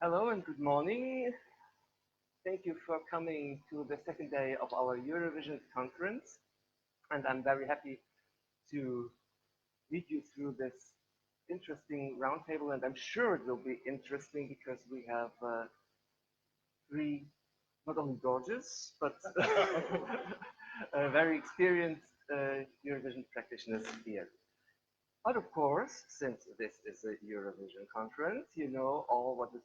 Hello and good morning. Thank you for coming to the second day of our Eurovision conference. And I'm very happy to lead you through this interesting roundtable. And I'm sure it will be interesting because we have three, not only Georgios, but very experienced Eurovision practitioners here. But of course, since this is a Eurovision conference, you know all what is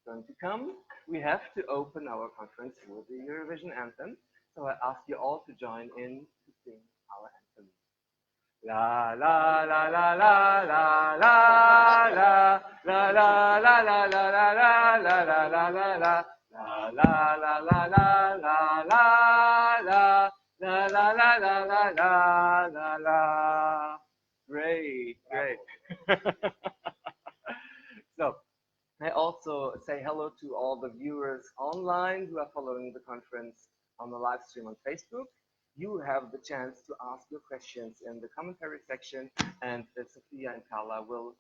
going to come. We have to open our conference with the Eurovision anthem. So I ask you all to join in to sing our anthem. La la la la la la la la la la la la la la la la la la la la. La la la la la la la la la la la la la la la la. Great, great. So I also say hello to all the viewers online who are following the conference on the live stream on Facebook. You have the chance to ask your questions in the commentary section, and Sophia and Carla will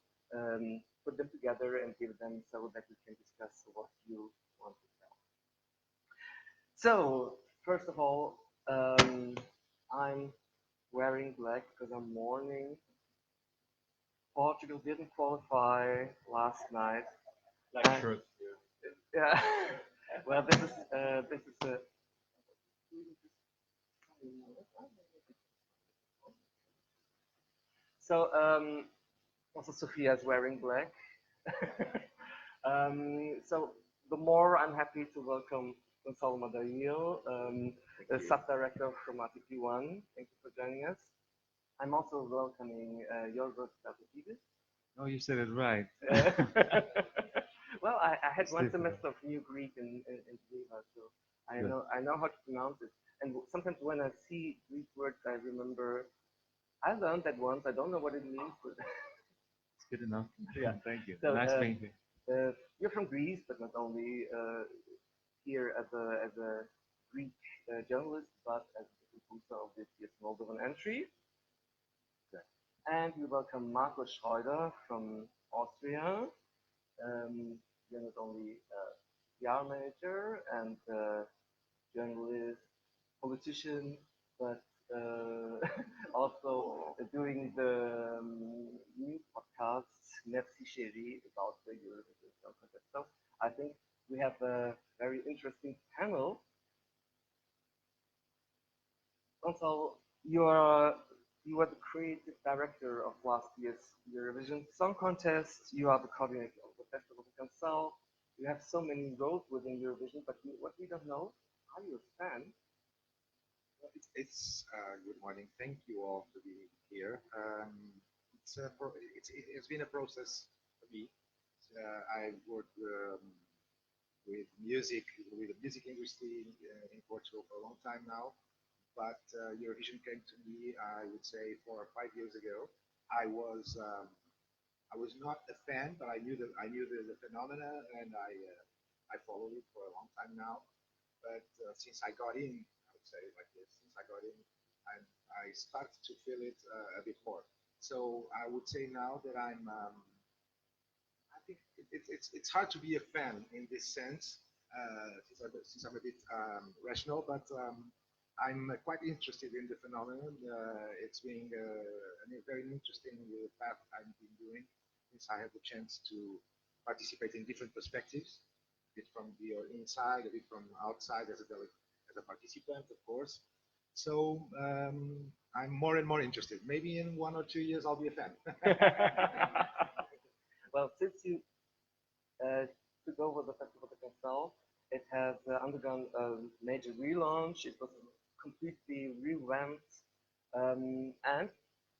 put them together and give them so that we can discuss what you want to tell. So, first of all, I'm wearing black because I'm mourning. Portugal didn't qualify last night. Like Schreuder. Yeah. Well, this is a. So also Sophia is wearing black. So the more I'm happy to welcome Gonçalo Madaíl, the sub-director from RTP1. Thank you for joining us. I'm also welcoming Yorgos Kalpakidis. Oh, you said it right. Well, I had one semester of New Greek in Geneva, so I know how to pronounce it. And sometimes when I see Greek words, I remember I learned that once. I don't know what it means, but It's good enough. yeah. Thank you. So Nice meeting you. you're from Greece, but not only here as a Greek journalist, but as the composer of this year's Moldovan entry. And we welcome Marco Schreuder from Austria. You're not only PR manager and journalist, politician, but also doing the new podcast Merci, Chérie about the Eurovision Song Contest. So I think we have a very interesting panel. Gonçalo, you are the creative director of last year's Eurovision Song Contest. You are the coordinator of the Festival of Gonçalo. You have so many roles within Eurovision, but what we don't know, are you a fan? Good morning. Thank you all for being here. It's been a process for me. I worked with music, with the music industry in Portugal for a long time now. But Eurovision came to me, I would say, 4 or 5 years ago. I was um, I was not a fan, but I knew the phenomena, and I followed it for a long time now. But since I got in, I would say it like this: since I got in, I started to feel it a bit more. So I would say now that I think it's hard to be a fan in this sense, since I'm a bit rational, but I'm quite interested in the phenomenon. It's been a very interesting path I've been doing since I had the chance to participate in different perspectives, a bit from the inside, a bit from outside as a participant, of course. So I'm more and more interested. Maybe in 1 or 2 years I'll be a fan. Well, since you took over the Festival of Gonçalo, it has undergone a major relaunch. It was completely revamped, and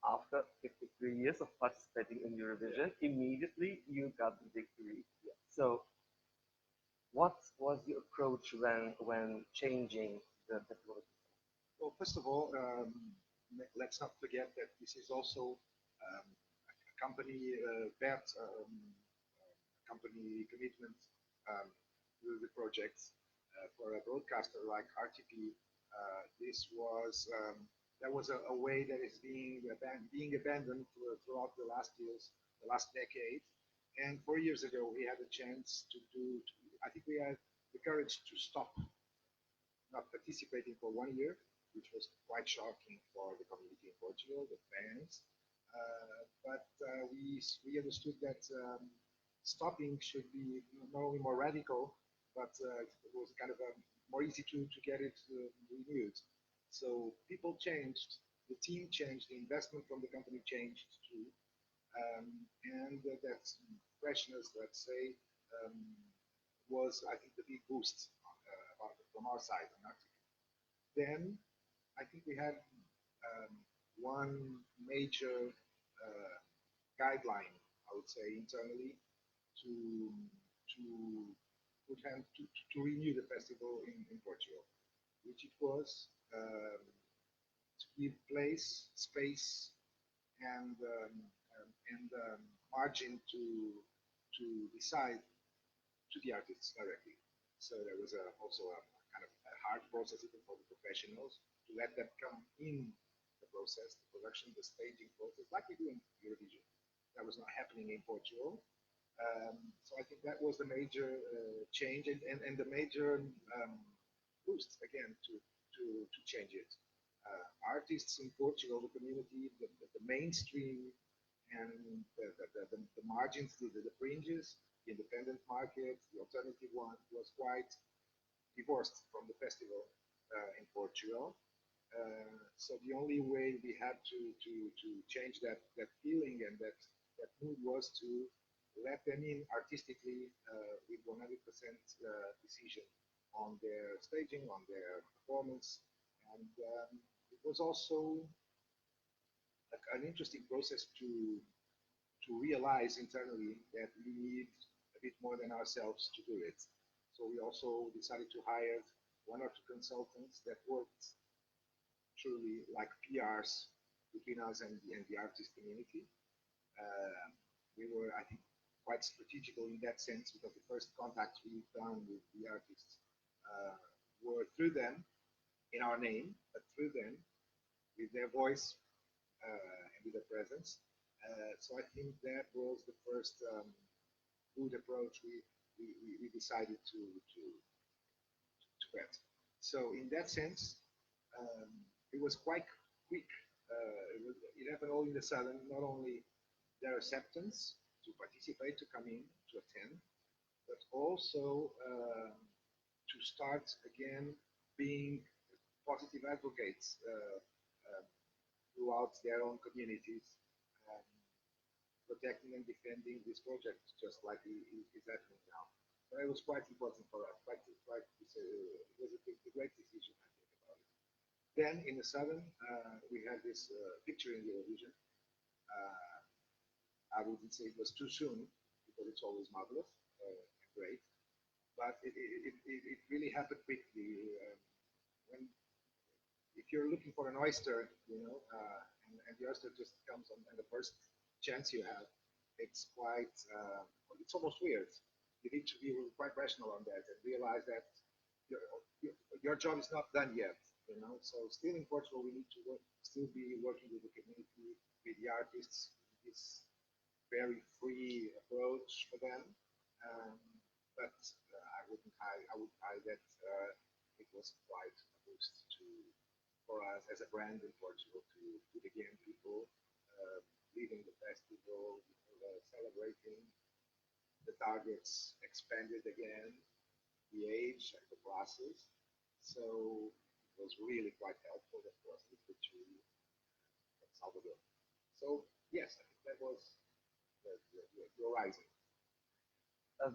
after 53 years of participating in Eurovision, immediately you got the victory. So, what was your approach when changing the festival? Well, first of all, let's not forget that this is also a company bet, company commitment to the projects. For a broadcaster like RTP, this was that was a way that is being abandoned throughout the last years, the last decade, And 4 years ago, we had a chance to do, I think we had the courage to stop not participating for 1 year, which was quite shocking for the community in Portugal, the fans. But we understood that stopping should be not only more radical, but it was kind of more easy to get it renewed. So people changed, the team changed, the investment from the company changed too, and that freshness, let's say, um, was I think the big boost from our side. Then I think we had um, one major guideline, I would say, internally to to to renew the festival in Portugal, which it was to give place, space, and margin to decide to the artists directly. So there was also a kind of a hard process even for the professionals to let them come in the process, the production, the staging process, like we do in Eurovision. That was not happening in Portugal. So I think that was the major change and the major boost again to change it. Artists in Portugal, the community, the mainstream and the margins, the fringes, the independent market, the alternative one was quite divorced from the festival in Portugal. So the only way we had to change that feeling and that mood was to let them in artistically with 100% decision on their staging, on their performance, and it was also an interesting process to realize internally that we need a bit more than ourselves to do it. So we also decided to hire one or two consultants that worked truly like PRs between us and the artist community. Uh, we were, I think, quite strategical in that sense because the first contacts we've done with the artists were through them in our name, but through them with their voice and with their presence. So I think that was the first good approach we decided to get. So in that sense, um, it was quite quick. It happened all in the sudden, not only their acceptance to participate, to come in, to attend, but also to start again being positive advocates throughout their own communities, um, protecting and defending this project, just like it is happening now. But it was quite important for us. It was a great decision, I think, about it. Then, in the sudden, we had this picture in Eurovision. Uh, I wouldn't say it was too soon, because it's always marvelous and great, but it really happened quickly. When if you're looking for an oyster, and the oyster just comes on the first chance you have, it's quite, it's almost weird. You need to be quite rational on that and realize that your, your job is not done yet. So still in Portugal, we need to still be working with the community, with the artists, this very free approach for them. Um, but I would hide that it was quite a boost for us as a brand in Portugal to again people leaving the festival, celebrating the targets expanded again, the age and the classes. So it was really quite helpful, of course, with the two Salvador. So yes, I think that was the rising.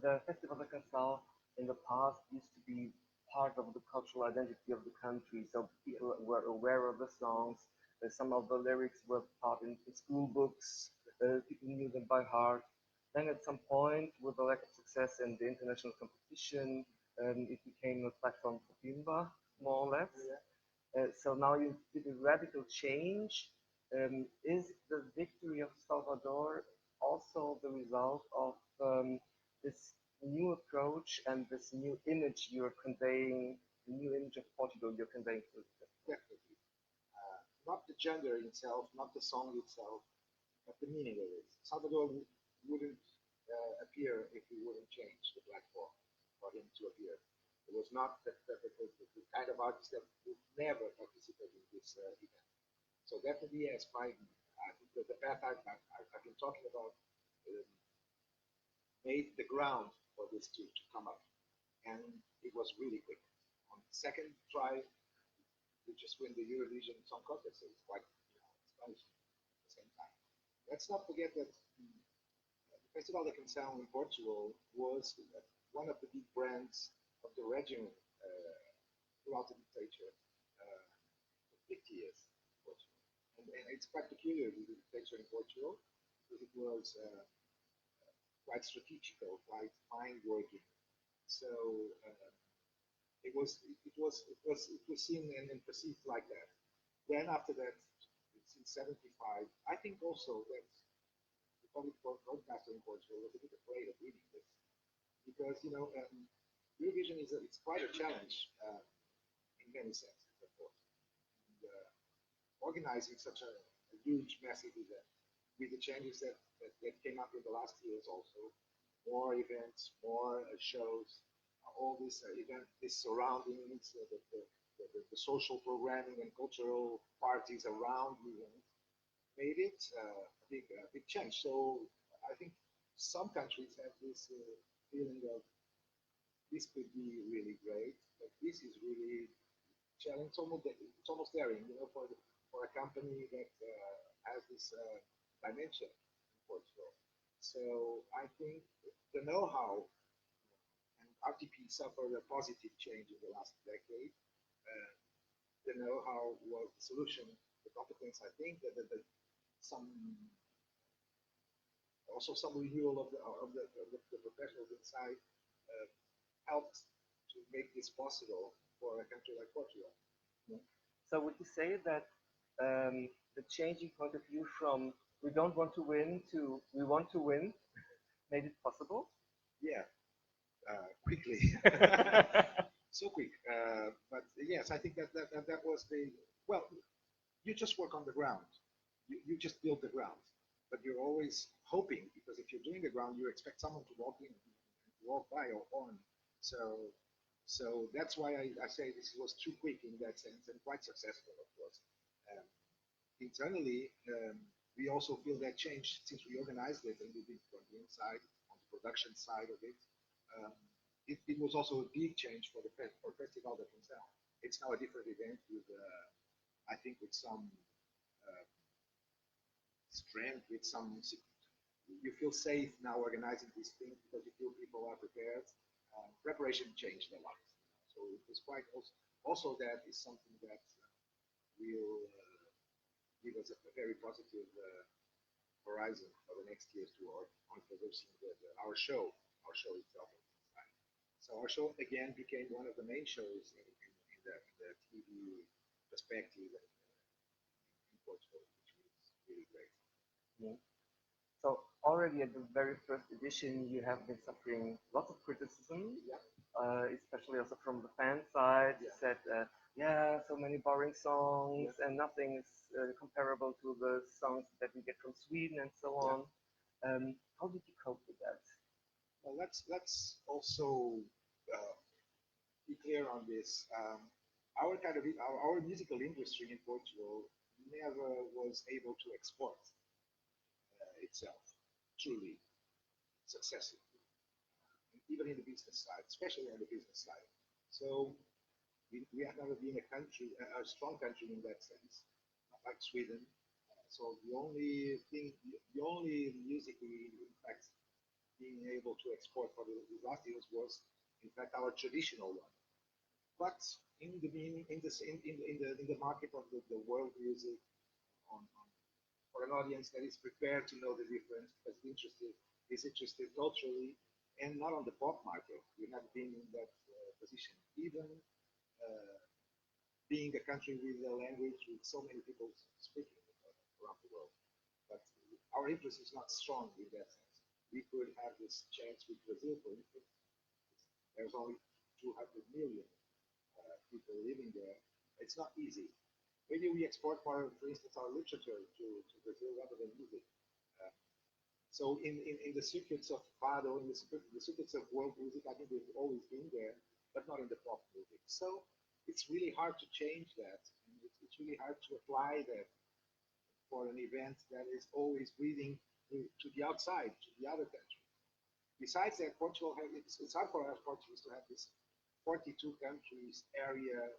The Festival de Canção in the past used to be part of the cultural identity of the country, so people were aware of the songs. Some of the lyrics were part in school books. People knew them by heart. Then at some point, with the lack of success in the international competition, it became a platform for Bimba, more or less. So now you did a radical change. Is the victory of Salvador also the result of this new approach and this new image you're conveying, the new image of Portugal you're conveying to the festival? Definitely. Not the gender itself, not the song itself, but the meaning of it. Salvador wouldn't appear if we wouldn't change the platform for him to appear. It was not the kind of artist that would never participate in this event. So definitely, yes, I think that the path I've been talking about um, made the ground for this to come up, and it was really quick. On the second try, we just win the Eurovision Song Contest. So it's quite astonishing at the same time. Let's not forget that the Festival da Canção in Portugal was one of the big brands of the region throughout the dictator for 50 years in Portugal. And it's quite peculiar with the dictator in Portugal because it was quite strategical, quite fine working. So it was seen and perceived like that. Then after that, since '75, I think also that the public broadcaster in Portugal was a bit afraid of reading this because Eurovision it's quite a challenge in many senses, of course. And, organizing such a huge, massive event with the changes that came up in the last years also, more events, more shows, all this event, this surroundings, the social programming and cultural parties around the event made it a big change. So I think some countries have this feeling of this could be really great, but this is really challenge. It's almost daring, for a company that has this dimension in Portugal. So I think the know-how and RTP suffered a positive change in the last decade. Uh, the know-how was the solution, the competence. I think that some also some renewal of the professionals inside uh, helped to make this possible for a country like Portugal. So would you say that the changing point of view from we don't want to win to we want to win made it possible? Yeah, quickly, so quick. But yes, I think that was the well. You just work on the ground. You just build the ground, but you're always hoping because if you're doing the ground, you expect someone to walk in, walk by or on. So that's why I say this was too quick in that sense and quite successful, of course. Um, Internally, we also feel that change since we organized it and we did from the inside, on the production side of it. Um, it was also a big change for for Festival da Canção. It's now a different event with, I think, with some uh, strength, with some. You feel safe now organizing these things because you feel people are prepared. Preparation changed a lot, so it was quite also that is something that will give us a very positive horizon for the next years to work on producing our show itself. So our show again became one of the main shows in the TV perspective in Portugal, which was really great. Yeah. So already at the very first edition, you have been suffering lots of criticism, Yeah. especially also from the fan side. You Yeah. said, yeah, so many boring songs and nothing is comparable to the songs that we get from Sweden and so on. How did you cope with that? Well, let's also be clear on this. Our musical industry in Portugal never was able to export itself truly successfully, even in the business side, especially on the business side. So we have never been a strong country in that sense, not like Sweden. So the only music we, in fact, being able to export for the last years was, in fact, our traditional one. But in the market of the world music, on for an audience that is prepared to know the difference, is interested culturally, and not on the pop market. We have been in that position, even uh, being a country with a language with so many people speaking around the world. But our interest is not strong in that sense. We could have this chance with Brazil, for instance. There's only 200 million people living there. It's not easy. Maybe we export more, for instance, our literature to Brazil rather than music. Uh, So in the circuits of Fado, the circuits of world music, I think they've always been there, but not in the pop music. So it's really hard to change that. And it's really hard to apply that for an event that is always breathing to the outside, to the other countries. Besides that, Portugal has, it's hard for us Portuguese to have this 42 countries area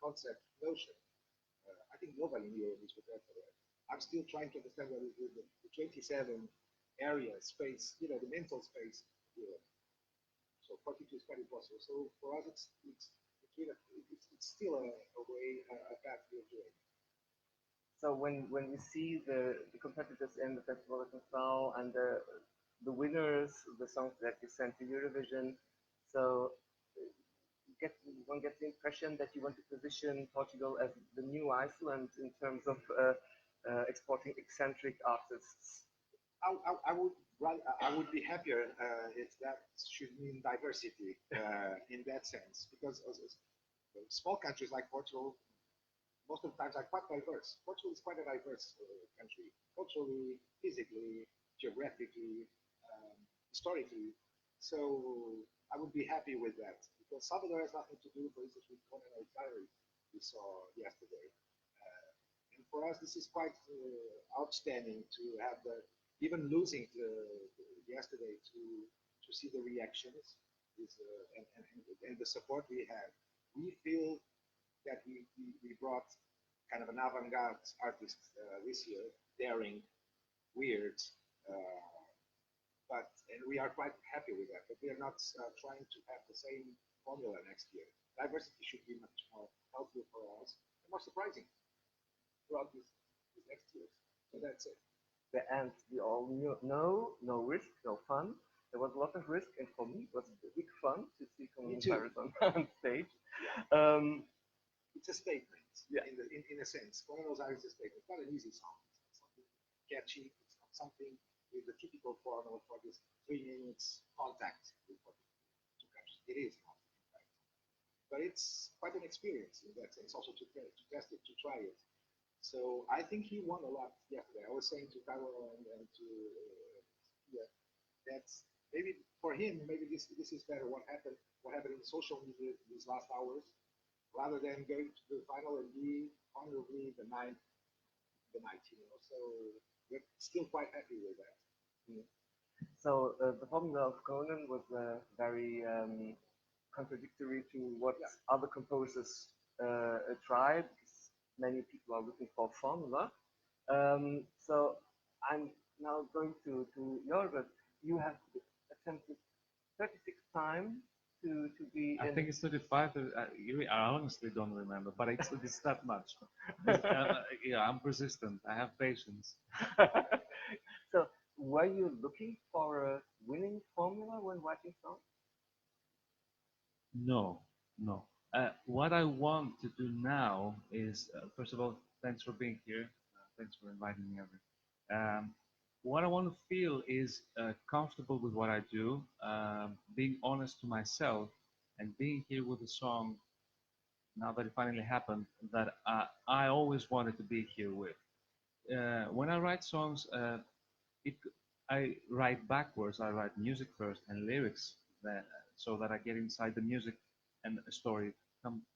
concept notion. I think nobody in Europe is prepared for that. I'm still trying to understand what is the 27 area space, the mental space of Europe. So 42 is quite impossible. So for us, it's still a way, a path we're doing. So when you see the competitors in the festival at Gonçalo and the winners, the songs that you sent to Eurovision, so one gets the impression that you want to position Portugal as the new Iceland in terms of exporting eccentric artists. I would be happier if that should mean diversity in that sense, because small countries like Portugal most of the times are quite diverse. Portugal is quite a diverse country, culturally, physically, geographically, historically. So I would be happy with that, because Salvador has nothing to do, for instance, with Conan Diary we saw yesterday. And for us, this is quite outstanding to have even losing yesterday to see the reactions and the support we had. We feel that we brought kind of an avant-garde artist this year, daring, weird, and we are quite happy with that. But we are not trying to have the same formula next year. Diversity should be much more helpful for us and more surprising throughout these next years. So that's it. The end. We all know, no risk, no fun. There was a lot of risk, and for me, it was a big fun to see Conan on stage. Yeah. It's a statement, yeah. in a sense. Buenos Aires is a statement. It's not an easy song. It's not something catchy. It's not something with the typical formula for this 3 minutes contact with two countries. It is not, in fact. But it's quite an experience in that sense, also to test it, to try it. So I think he won a lot yesterday. I was saying to Carol and to yeah, that's maybe for him. Maybe this is better. What happened in social media these last hours, rather than going to the final and be honorably the ninth. So we're still quite happy with that. Mm. So the formula of Conan was very contradictory to what other composers tried, because many people are looking for formula. So I'm now going to Jorgen. You have attempted 36 times to be. I think it's 35. I honestly don't remember, but it's that much. Yeah, I'm persistent. I have patience. So, were you looking for a winning formula when writing songs? No, no. What I want to do now is, first of all, thanks for being here. Thanks for inviting me over. What I want to feel is comfortable with what I do, being honest to myself, and being here with a song, now that it finally happened, that I always wanted to be here with. When I write songs, it, I write backwards. I write music first and lyrics, so that I get inside the music and a story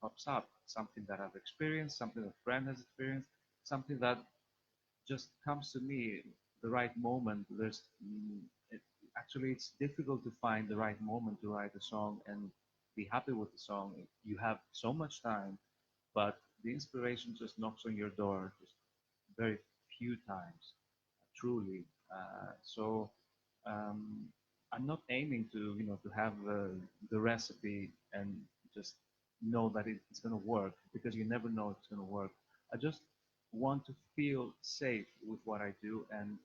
pops up. Something that I've experienced, something a friend has experienced, something that just comes to me the right moment. Actually, it's difficult to find the right moment to write a song and be happy with the song. You have so much time, but the inspiration just knocks on your door just very few times, truly. So I'm not aiming to have the recipe and just know that it's going to work, because you never know it's going to work. I just want to feel safe with what I do, and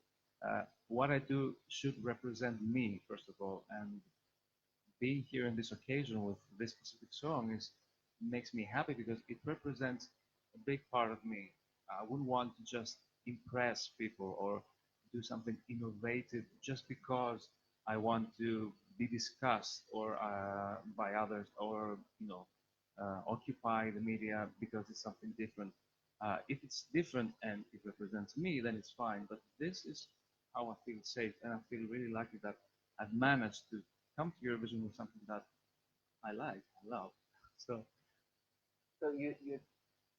what I do should represent me, first of all. And being here in this occasion with this specific song makes me happy, because it represents a big part of me. I wouldn't want to just impress people or do something innovative just because I want to be discussed or by others, or occupy the media because it's something different. If it's different and it represents me, then it's fine. But this is how I feel safe, and I feel really lucky that I've managed to come to Eurovision with something that I like, I love. So So you're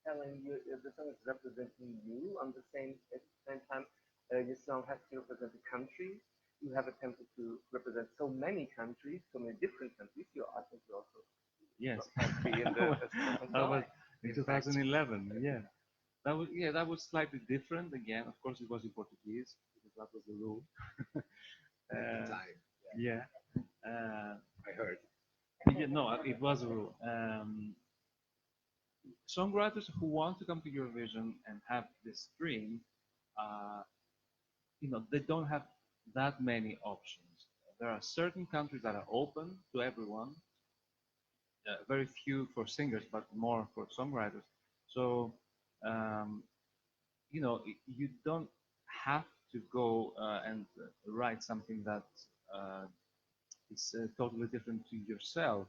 telling you the song is representing you on the same at the same time. Your song has to represent a country. You have attempted to represent so many countries, so many different countries. I think you also yes, have to be in the second that was song. in In fact, 2011. Yeah, that was slightly different. Again, of course, it was in Portuguese because that was the rule. at the uh, time, yeah, uh, I heard. yeah, no, it was a rule. Songwriters who want to come to Eurovision and have this dream, uh, they don't have that many options. There are certain countries that are open to everyone, very few for singers, but more for songwriters. So, um, you don't have to go and write something that uh, is totally different to yourself.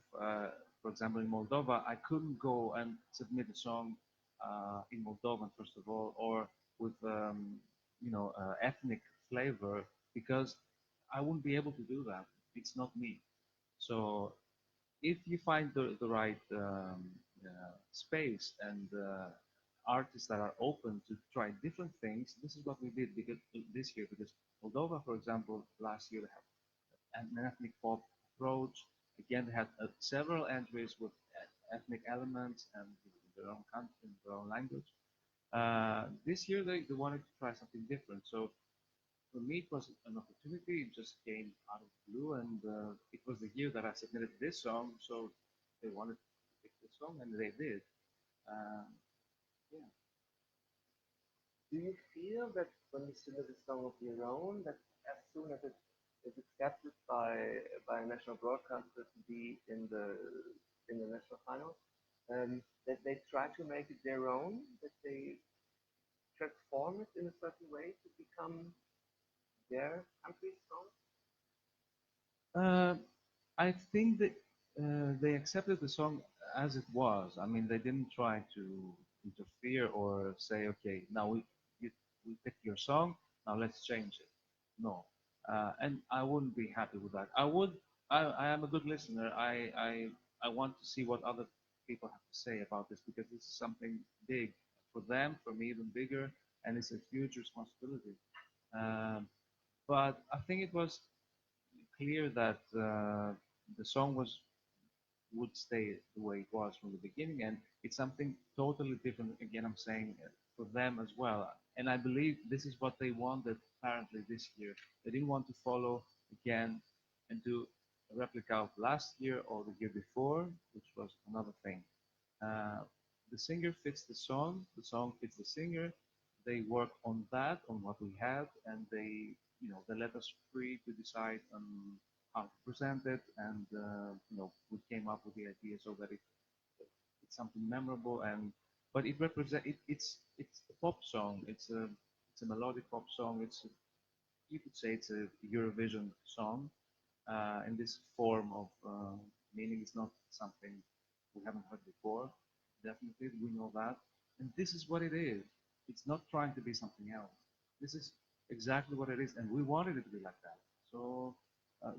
For example, in Moldova, I couldn't go and submit a song in Moldovan, first of all, or with ethnic flavor because I wouldn't be able to do that. It's not me. So if you find the right space and artists that are open to try different things, this is what we did this year. Because Moldova, for example, last year they had an ethnic pop approach. Again, they had several entries with ethnic elements and their own country, their own language. This year they wanted to try something different. So for me, it was an opportunity. It just came out of the blue, and it was the year that I submitted this song. So they wanted to pick this song, and they did. Um, yeah. Do you feel that when you submit a song of your own, that as soon as it is accepted by a national broadcaster to be in the national final, that they try to make it their own, that they transform it in a certain way to become their country's song? Uh, I think that they accepted the song as it was. I mean, they didn't try to interfere or say, okay, now we picked your song, now let's change it. No, and I wouldn't be happy with that. I am a good listener. I want to see what other people have to say about this because this is something big for them, for me even bigger, and it's a huge responsibility. Um, but I think it was clear that the song would stay the way it was from the beginning, and it's something totally different. Again, I'm saying for them as well, and I believe this is what they wanted. Apparently, this year they didn't want to follow again and do a replica of last year or the year before, which was another thing. Uh, the singer fits the song fits the singer. They work on that, on what we had, and they let us free to decide on how to present it, and we came up with the idea so that it's something memorable, and but it represent it's a pop song. It's a melodic pop song. You could say it's a Eurovision song in this form of meaning. It's not something we haven't heard before. Definitely, we know that, and this is what it is. It's not trying to be something else. This is exactly what it is, and we wanted it to be like that. So I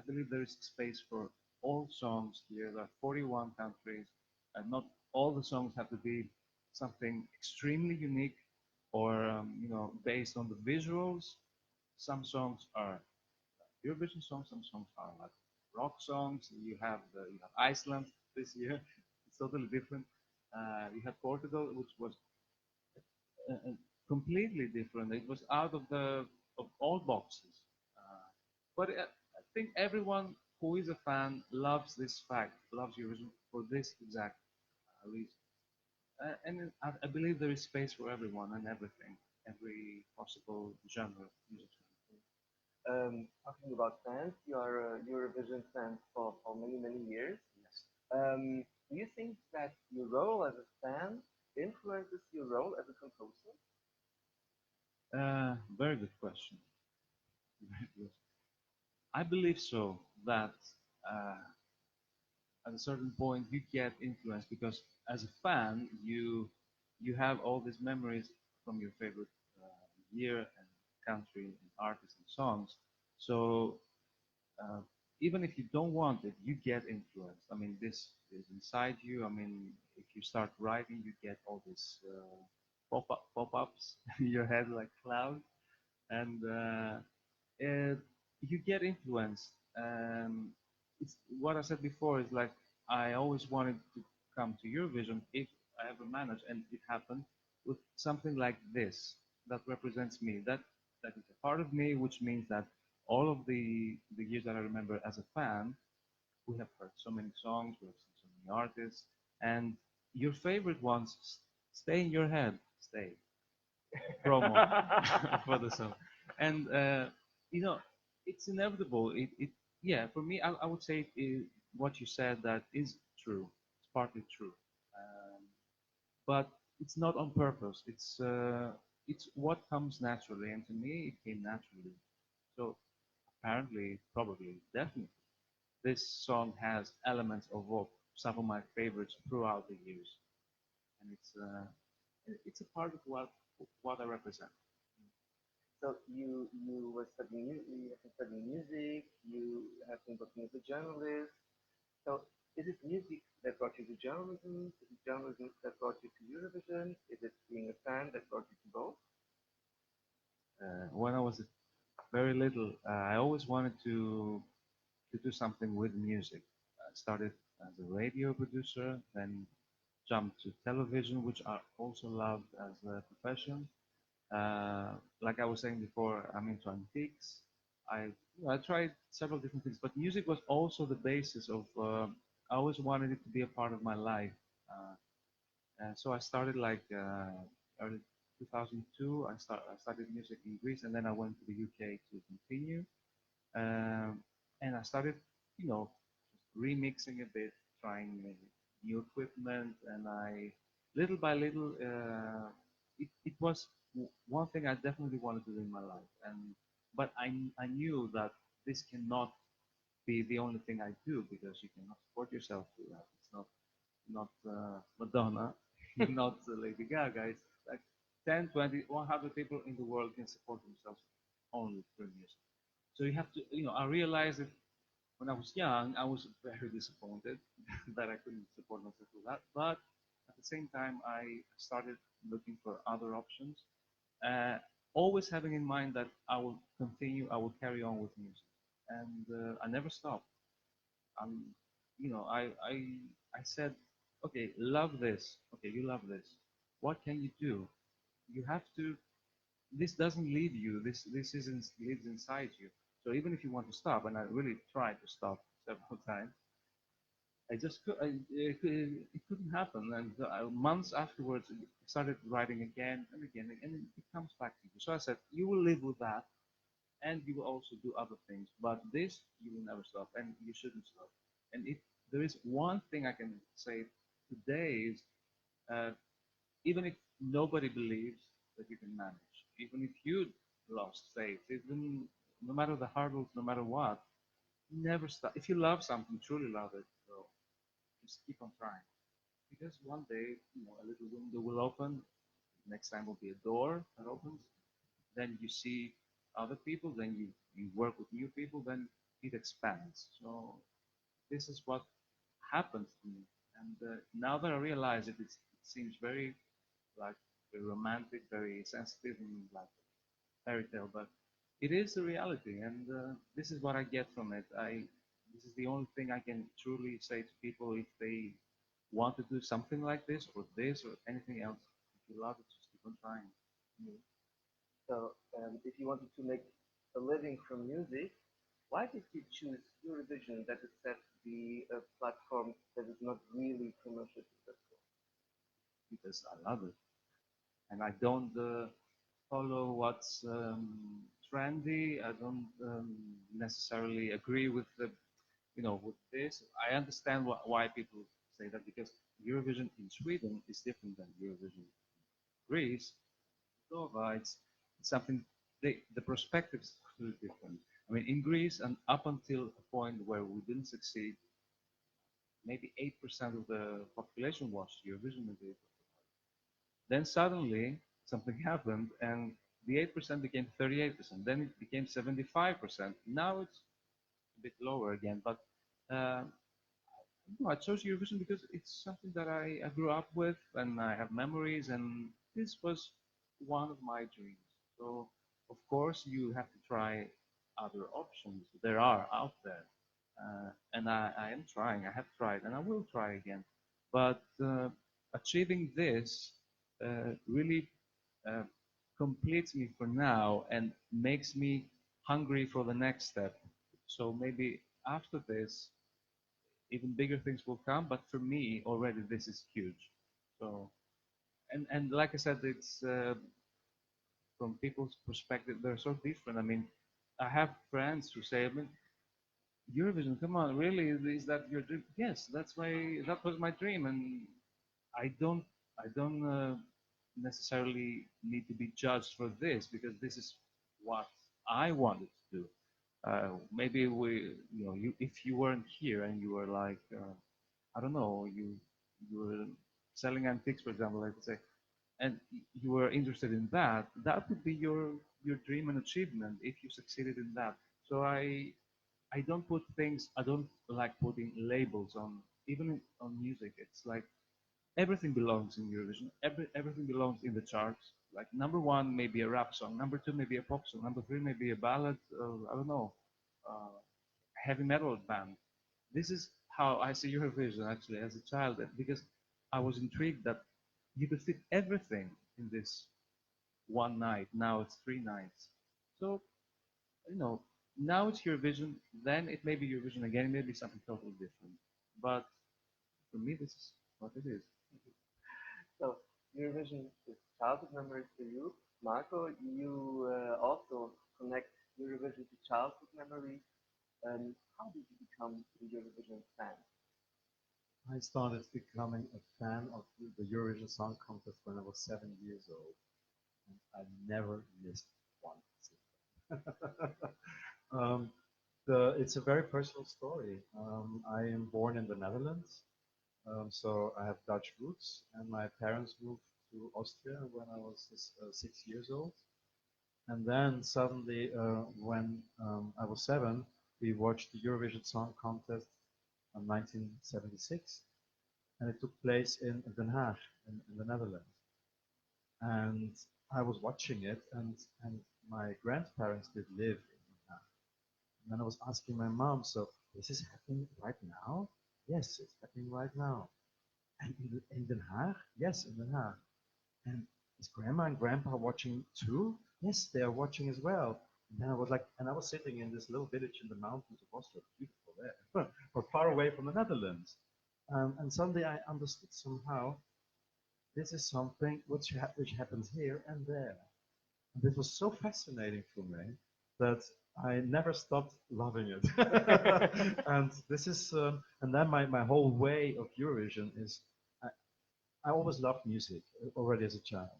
believe there is space for all songs here. There are 41 countries, and not all the songs have to be something extremely unique or based on the visuals. Some songs are Eurovision songs, some songs are like rock songs. You have Iceland this year. It's totally different. You have Portugal, which was completely different. It was out of all boxes. But I think everyone who is a fan loves this fact, loves Eurovision for this exact reason. And I believe there is space for everyone and everything, every possible genre, music genre. Talking about fans, you are a Eurovision fan for many, many years. Yes. Do you think that your role as a fan influences your role as a composer? Very good question. Very good. I believe so that uh, at a certain point you get influenced because as a fan you have all these memories from your favorite year and country and artists and songs. So uh, even if you don't want it, you get influenced. I mean, this is inside you. I mean, if you start writing, you get all these pop-ups in your head like clouds, and you get influenced. It's what I said before is like I always wanted to come to Eurovision if I ever managed, and it happened with something like this that represents me. That is a part of me, which means that all of the years that I remember as a fan, we have heard so many songs, we have seen so many artists, and your favorite ones stay in your head, stay promo for the song, and you know it's inevitable. Yeah, for me, I would say what you said that is true. It's partly true, but it's not on purpose. It's what comes naturally, and to me, it came naturally. So apparently, probably, definitely, this song has elements of some of my favorites throughout the years, and it's a part of what I represent. So you were you have been studying music. You have been working as a journalist. So is it music that brought you to journalism? Is it journalism that brought you to Eurovision? Is it being a fan that brought you to both? When I was very little, I always wanted to do something with music. I started as a radio producer, then jumped to television, which I also loved as a profession. Like I was saying before, I'm into antiques. I tried several different things, but music was also the basis of. I always wanted it to be a part of my life, and so I started like early 2002. I started music in Greece, and then I went to the UK to continue. Um, and I started, you know, remixing a bit, trying new equipment, and little by little, it was one thing I definitely wanted to do in my life, but I knew that this cannot be the only thing I do because you cannot support yourself through that. It's not Madonna, not Lady Gaga. It's like 10, 20, 100 people in the world can support themselves only through music. So you have to, I realized that when I was young, I was very disappointed that I couldn't support myself with that. But at the same time, I started looking for other options, uh, always having in mind that I will continue, I will carry on with music, and I never stopped. I'm, I said, okay, love this. Okay, you love this. What can you do? You have to. This doesn't leave you. This isn't lives inside you. So even if you want to stop, and I really tried to stop several times, I just it couldn't happen. And months afterwards, I started writing again and again, and it comes back to you. So I said, you will live with that, and you will also do other things. But this, you will never stop, and you shouldn't stop. And if there is one thing I can say today is, uh, even if nobody believes that you can manage, even if you lost faith, even no matter the hurdles, no matter what, never stop. If you love something, truly love it, so just keep on trying. Because one day, a little window will open. Next time will be a door that opens. Then you see other people. Then you work with new people. Then it expands. So this is what happens to me. And now that I realize it, it seems very like very romantic, very sensitive, and like fairy tale, but it is a reality, and this is what I get from it. This is the only thing I can truly say to people if they want to do something like this or anything else. If you love it, just keep on trying. Mm. So if you wanted to make a living from music, why did you choose Eurovision that is set to be a platform that is not really commercially successful? Because I love it, and I don't follow what's trendy. I don't necessarily agree with with this. I understand why people say that because Eurovision in Sweden is different than Eurovision in Greece, Moldova. It's something. The perspective is totally different. I mean, in Greece, and up until a point where we didn't succeed, maybe 8% of the population watched Eurovision. Then suddenly something happened, and the 8% became 38%, then it became 75%. Now it's a bit lower again, but uh, no, I chose Eurovision because it's something that I grew up with and I have memories, and this was one of my dreams. So, of course, you have to try other options. There are out there. And I am trying, I have tried, and I will try again. But achieving this really uh, completes me for now and makes me hungry for the next step. So maybe after this, even bigger things will come. But for me, already this is huge. So, and like I said, it's from people's perspective, they're so different. I mean, I have friends who say, I mean, Eurovision, come on, really? Is that your dream? Yes, that was my dream, and I don't necessarily need to be judged for this because this is what I wanted to do. Maybe if you weren't here and you were like, I don't know, you were selling antiques, for example, let's say, and you were interested in that, that would be your dream and achievement if you succeeded in that. So I don't put things. I don't like putting labels on even on music. It's like everything belongs in Eurovision. Everything belongs in the charts. Like number one may be a rap song, number two may be a pop song, number three may be a ballad. I don't know, uh, heavy metal band. This is how I see Eurovision actually as a child, because I was intrigued that you could fit everything in this one night. Now it's 3 nights. So now it's Eurovision, then it may be Eurovision again, it may be something totally different. But for me, this is what it is. So Eurovision is childhood memories for you. Marco, you also connect Eurovision to childhood memories. How did you become a Eurovision fan? I started becoming a fan of the Eurovision Song Contest when I was 7 years old, and I never missed one. um, it's a very personal story. I am born in the Netherlands, so I have Dutch roots, and my parents moved to Austria when I was 6 years old. And then suddenly, when I was 7, we watched the Eurovision Song Contest in 1976, and it took place in Den Haag, in the Netherlands. And I was watching it, and my grandparents did live in Den Haag. And then I was asking my mom, so is this happening right now? Yes, it's happening right now. And in Den Haag? Yes, in Den Haag. And is grandma and grandpa watching too? Yes, they are watching as well. And then I was like, and I was sitting in this little village in the mountains of Austria, beautiful there, but far away from the Netherlands. And suddenly I understood somehow this is something which happens here and there. And this was so fascinating for me that I never stopped loving it. And this is, and then my whole way of Eurovision is, I always loved music already as a child.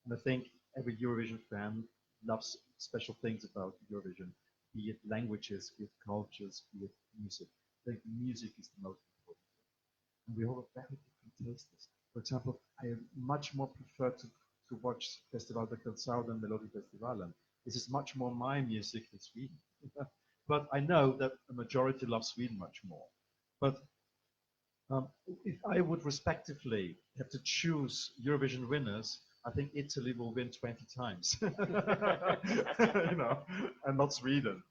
And I think every Eurovision fan loves special things about Eurovision, be it languages, be it cultures, be it music. I think music is the most important thing. And we all have very different tastes. For example, I much more prefer to watch Festival de Gonçalo than Melodi Festivalen. This is much more my music than Sweden. But I know that the majority love Sweden much more. But if I would respectively have to choose Eurovision winners, I think Italy will win 20 times, and not Sweden.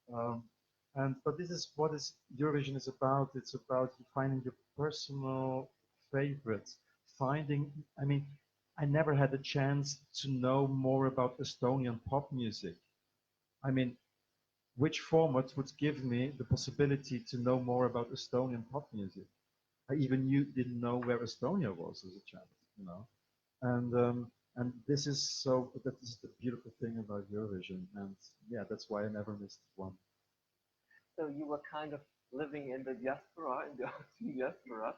But this is what Eurovision is about. It's about finding your personal favorites. I mean, I never had a chance to know more about Estonian pop music. I mean, which format would give me the possibility to know more about Estonian pop music? I even didn't know where Estonia was as a child, and this is that is the beautiful thing about Eurovision, and yeah, that's why I never missed one. So you were kind of living in the diaspora, in the Austrian diaspora.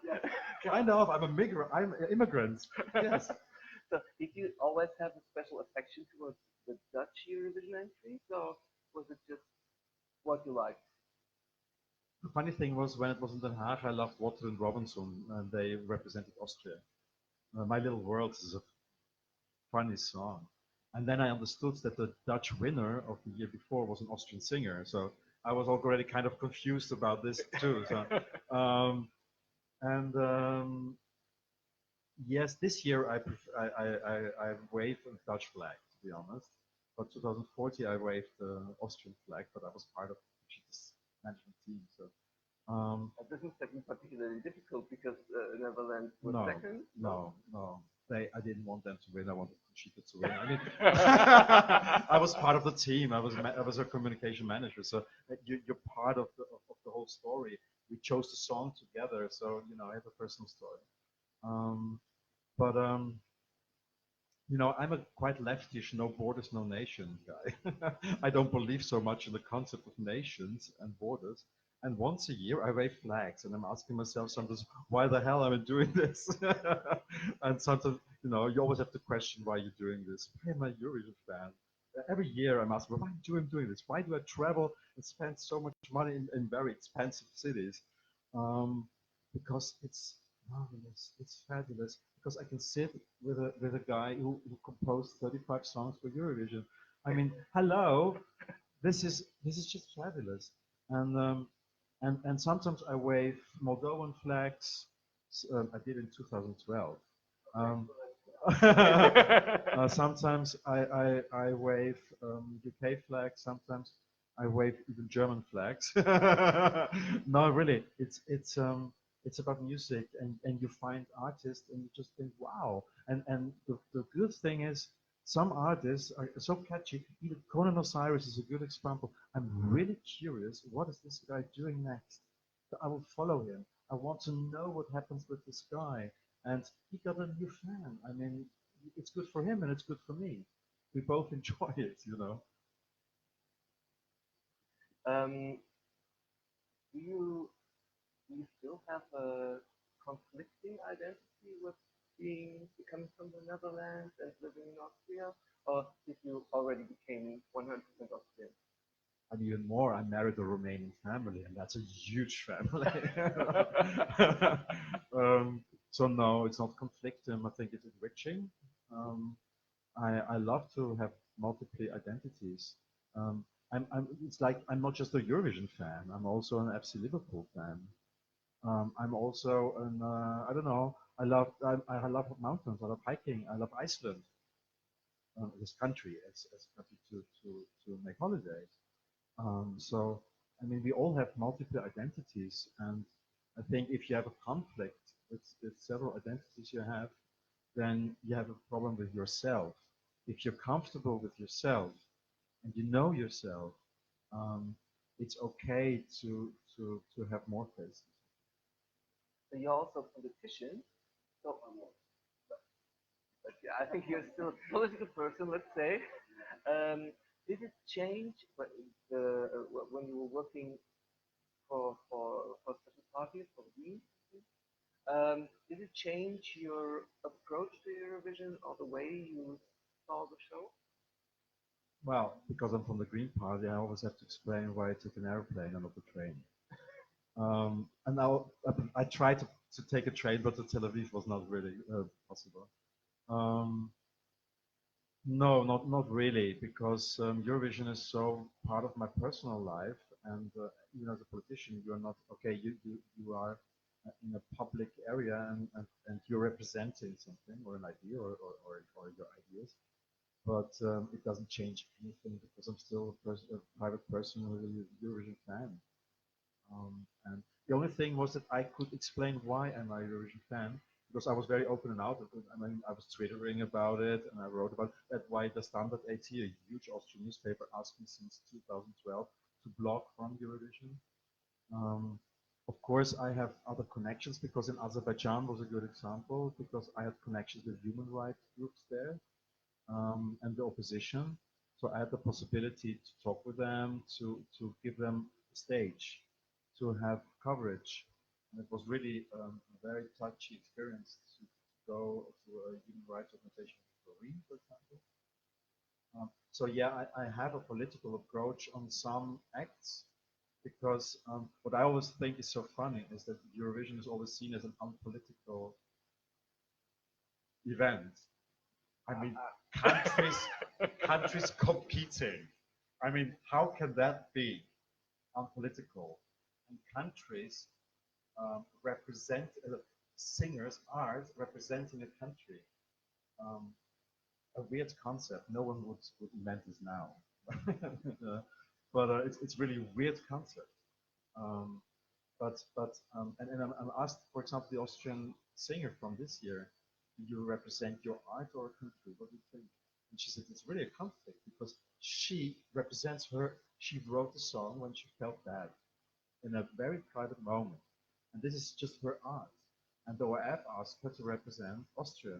Kind of. I'm an immigrant. Yes. So did you always have a special affection towards the Dutch Eurovision entries, or was it just what you liked? The funny thing was when it was in Den Haag, I loved Wolther and Robinson, and they represented Austria. My Little World is a funny song. And then I understood that the Dutch winner of the year before was an Austrian singer. So I was already kind of confused about this too. So, yes, this year I waved a Dutch flag, to be honest. But 2040 I waved the Austrian flag, but I was part of this management team. So It doesn't seem particularly difficult because Netherlands was no, second. no. I didn't want them to win. I wanted Conchita to win. I mean, I was part of the team. I was a communication manager. So you're part of the whole story. We chose the song together. So I have a personal story. But I'm a quite leftish, no borders, no nation guy. I don't believe so much in the concept of nations and borders. And once a year, I wave flags, and I'm asking myself sometimes, why the hell am I doing this? And sometimes, you always have to question why you're doing this. Why am I a Eurovision fan? Every year, I'm asking, why am I doing this? Why do I travel and spend so much money in very expensive cities? Because it's marvelous. It's fabulous. Because I can sit with a guy who composed 35 songs for Eurovision. I mean, hello, this is just fabulous. And sometimes I wave Moldovan flags. I did in 2012. Sometimes I wave UK flags. Sometimes I wave even German flags. No, really, it's about music, and you find artists, and you just think, wow. And the good thing is, some artists are so catchy. Even Conan Osiris is a good example. I'm really curious, what is this guy doing next? So I will follow him. I want to know what happens with this guy. And he got a new fan. I mean, it's good for him and it's good for me. We both enjoy it. Do you still have a conflicting identity with becoming from the Netherlands and living in Austria, or did you already became 100% Austrian? And even more, I married a Romanian family, and that's a huge family. So no, it's not conflicting. I think it's enriching. I love to have multiple identities. It's like I'm not just a Eurovision fan. I'm also an FC Liverpool fan. I'm also I don't know. I love mountains. I love hiking. I love Iceland. This country as a country to make holidays. So I mean, we all have multiple identities, and I think if you have a conflict with several identities you have, then you have a problem with yourself. If you're comfortable with yourself and you know yourself, it's okay to have more faces. So you're also a politician. So, but yeah, I think you're still a political person, let's say. Did it change when you were working for special parties, for Wien? Did it change your approach to Eurovision or the way you saw the show? Well, because I'm from the Green Party, I always have to explain why I took an airplane and not a train. And now I tried to take a train, but to Tel Aviv was not really possible. No, not really, because Eurovision is so part of my personal life, and even as a politician, you are not okay. You are in a public area, and you're representing something or an idea or your ideas, but it doesn't change anything because I'm still a private person who is a Eurovision fan. And the only thing was that I could explain why I'm a Eurovision fan, because I was very open and out. I mean, I was twittering about it, and I wrote about that. Why the Standard AT, a huge Austrian newspaper, asked me since 2012 to blog from Eurovision. Of course, I have other connections, because in Azerbaijan was a good example, because I had connections with human rights groups there and the opposition. So I had the possibility to talk with them, to give them a stage, to have coverage. And it was really a very touchy experience to go to a human rights organization, for example. So yeah, I have a political approach on some acts, because what I always think is so funny is that Eurovision is always seen as an unpolitical event. I mean, countries competing. I mean, how can that be unpolitical? And countries represent singers, art representing a country. A weird concept. No one would invent this now, but it's really a weird concept. And I'm asked, for example, the Austrian singer from this year, do you represent your art or a country? What do you think? And she said it's really a conflict because she represents her. She wrote the song when she felt bad in a very private moment, and this is just her art. And the ORF asked her to represent Austria,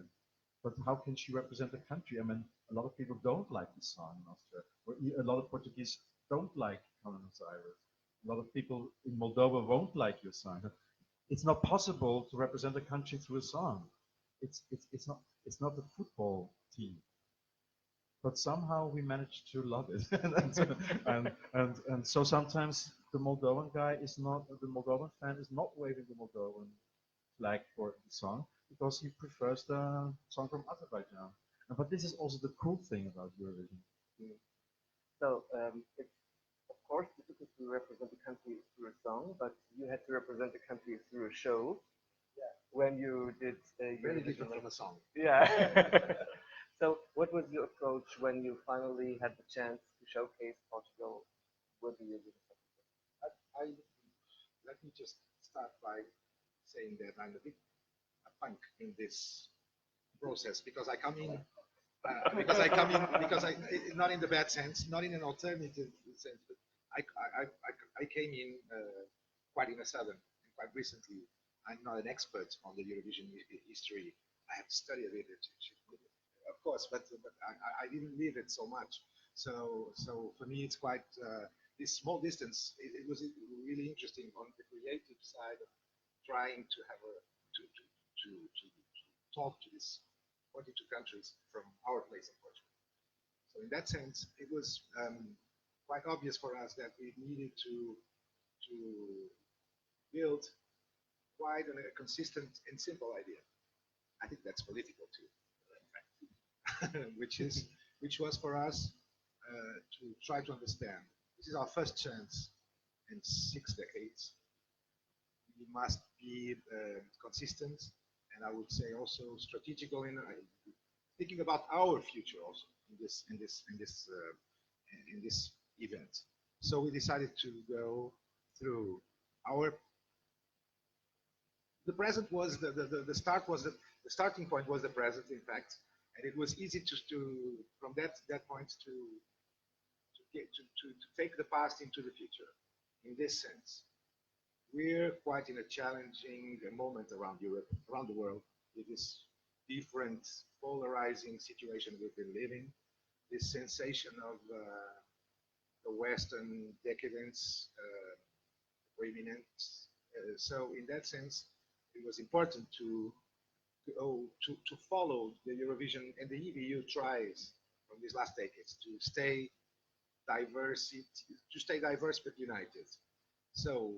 but how can she represent the country? I mean, a lot of people don't like the song in Austria, or a lot of Portuguese don't like Buenos Aires. A lot of people in Moldova won't like your song. It's not possible to represent a country through a song. It's not a football team. But somehow we managed to love it. and so sometimes the Moldovan guy is not, the Moldovan fan is not waving the Moldovan flag for the song because he prefers the song from Azerbaijan. But this is also the cool thing about Eurovision. So it's of course difficult to represent the country through a song, but you had to represent the country through a show. Yeah. When you did Very different from a song. Yeah. So what was your approach when you finally had the chance to showcase Portugal with the Eurovision Song Contest? Let me just start by saying that I'm a bit a punk in this process because I come in not in the bad sense, not in an alternative sense, but I came in quite in a sudden and quite recently. I'm not an expert on the Eurovision history. I have studied it, of course, but I didn't live it so much. So for me, it's quite this small distance. It was really interesting on the creative side of trying to have to talk to these 42 countries from our place in Portugal. So in that sense, it was quite obvious for us that we needed to build quite a consistent and simple idea. I think that's political too, in fact, which was for us to try to understand. This is our first chance in 6 decades. We must be consistent, and I would say also strategical in thinking about our future also in this event. So we decided to go through our. The present was the start was the starting point was the present, in fact, and it was easy to from that point to take the past into the future. In this sense, we're quite in a challenging moment around Europe, around the world, with this different polarizing situation we've been living, this sensation of the Western decadence, preeminence. So in that sense, it was important to follow the Eurovision and the EBU tries from these last decades to stay diverse but united. So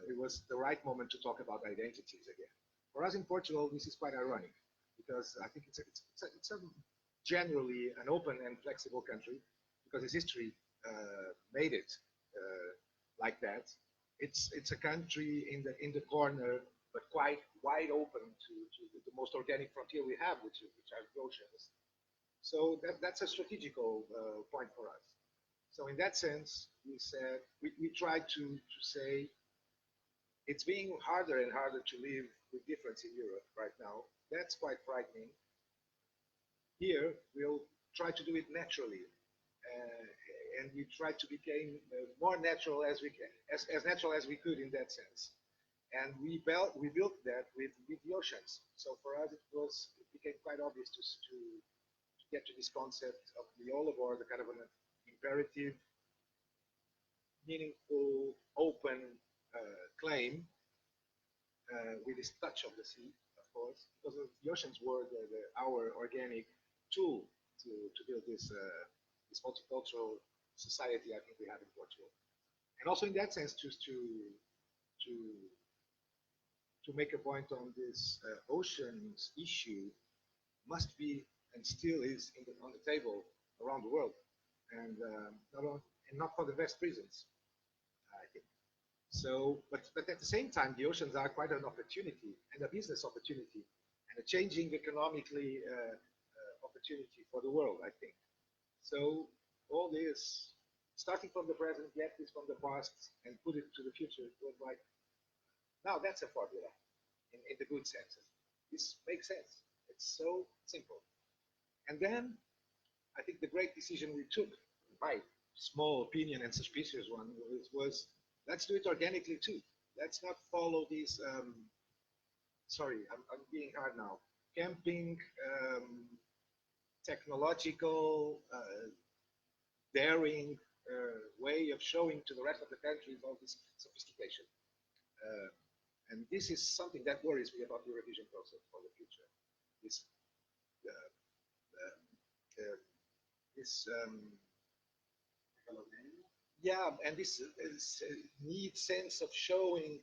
it was the right moment to talk about identities again. For us in Portugal, this is quite ironic because I think it's a generally an open and flexible country because its history made it like that. It's a country in the corner, but quite wide open to the most organic frontier we have, which are the oceans. So that's a strategical point for us. So in that sense, we said we tried to say it's being harder and harder to live with difference in Europe right now. That's quite frightening. Here, we'll try to do it naturally, and we tried to become more natural as we can, as natural as we could in that sense. And we built that with the oceans. So for us, it became quite obvious to get to this concept of the all aboard, the kind of an imperative, meaningful, open claim with this touch of the sea, of course, because the oceans were our organic tool to build this multicultural society I think we have in Portugal. And also in that sense, just to make a point on this oceans issue, must be and still is on the table around the world, and not for the best reasons, I think. So, but at the same time, the oceans are quite an opportunity and a business opportunity and a changing economically opportunity for the world, I think. So all this, starting from the present, get this from the past, and put it to the future, it was like, now that's a formula in the good sense. This makes sense. It's so simple. And then I think the great decision we took, my small opinion and suspicious one, was let's do it organically too. Let's not follow these, sorry, I'm being hard now, camping, technological, daring way of showing to the rest of the countries all this sophistication. And this is something that worries me about the Eurovision process for the future. This, yeah, and this need sense of showing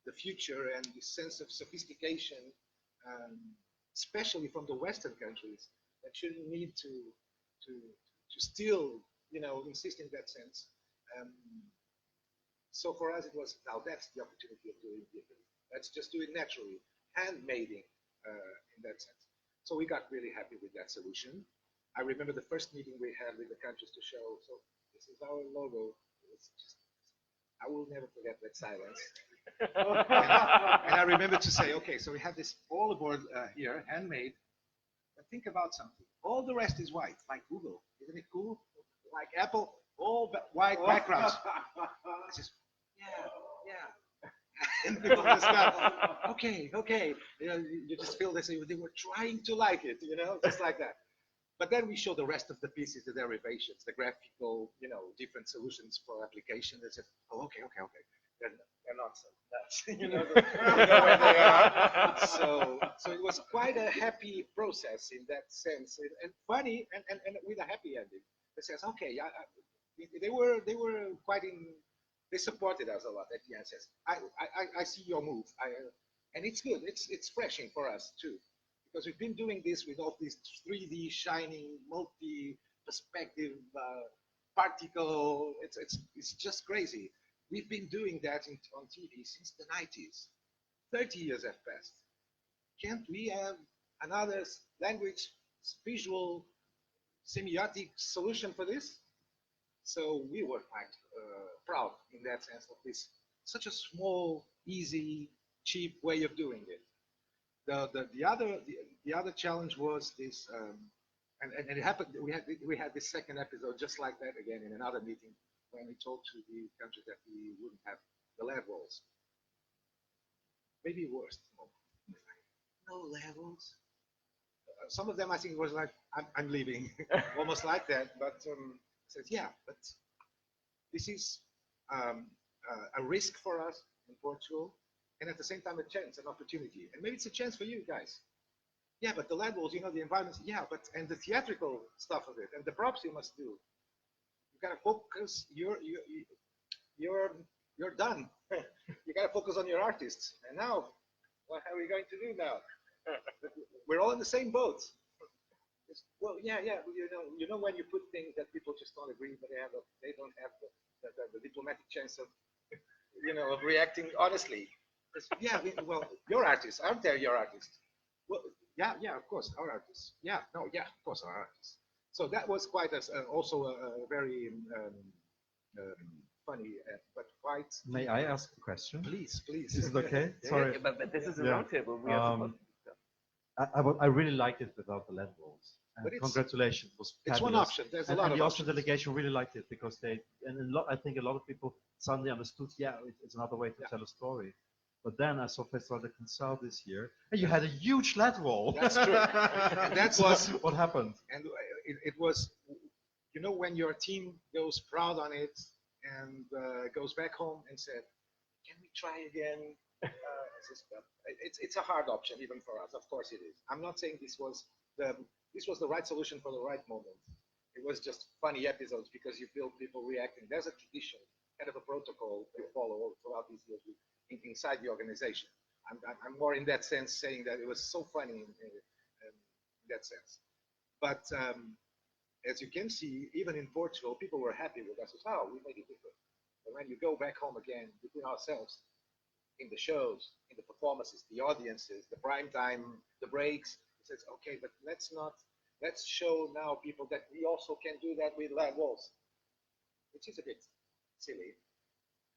the future and this sense of sophistication, especially from the Western countries, that shouldn't need to still, insist in that sense. So for us, it was, now that's the opportunity of doing it. Let's just do it naturally, handmaiding in that sense. So we got really happy with that solution. I remember the first meeting we had with the countries to show, so this is our logo. It's just, I will never forget that silence. and I remember to say, okay, so we have this all aboard here, handmade, but think about something. All the rest is white, like Google. Isn't it cool? Like Apple, all white backgrounds. I just, yeah. And people understand, okay. You just feel they were trying to like it, just like that. But then we show the rest of the pieces, the derivations, the graphical, different solutions for application. They said, oh, okay. They're not so nuts, you know where they are. So it was quite a happy process in that sense, and funny, and with a happy ending. They says, okay, they were quite they supported us a lot at the end. Says, I see your move, and it's good. It's freshing for us too. Because we've been doing this with all these 3D shining, multi-perspective particle. It's just crazy. We've been doing that on TV since the 90s. 30 years have passed. Can't we have another language, visual, semiotic solution for this? So we were quite proud in that sense of this, such a small, easy, cheap way of doing it. The other challenge was this, and it happened. We had this second episode just like that again in another meeting when we told to the countries that we wouldn't have the levels. Maybe worse. No levels. Some of them I think was like I'm leaving, almost like that. But says yeah, but this is a risk for us in Portugal. And at the same time, a chance, an opportunity. And maybe it's a chance for you guys. Yeah, but the levels, the environments, yeah, and the theatrical stuff of it, and the props you must do. You gotta focus, you're done. You gotta focus on your artists. And now, what are we going to do now? We're all in the same boat. Well, yeah, you know when you put things that people just don't agree, but they don't have the diplomatic chance of, of reacting honestly. Yeah, well, your artists, aren't they your artists? Well, yeah, of course, our artists. Yeah, of course, our artists. So that was quite also a very funny, but quite. May I ask a question? Please. Is it okay? Sorry. Yeah, but this is a roundtable. We are supposed to. I really liked it without the LED walls. And congratulations, it was fabulous. It's one option. There's a lot of the Austrian delegation really liked it because I think a lot of people suddenly understood. Yeah, it's another way to tell a story. But then I saw Festival de Gonçalo this year, and you had a huge LED wall. That's true. And that was what happened. And it was, when your team goes proud on it and goes back home and said, "Can we try again?" It's a hard option even for us. Of course it is. I'm not saying this was the right solution for the right moment. It was just funny episodes because you feel people reacting. There's a tradition, kind of a protocol we follow throughout these years inside the organization. I'm more in that sense saying that it was so funny in that sense. But as you can see, even in Portugal, people were happy with us. Oh, we made it different. But when you go back home again, between ourselves, in the shows, in the performances, the audiences, the prime time, the breaks, it says, okay, but let's show now people that we also can do that with live walls, which is a bit silly.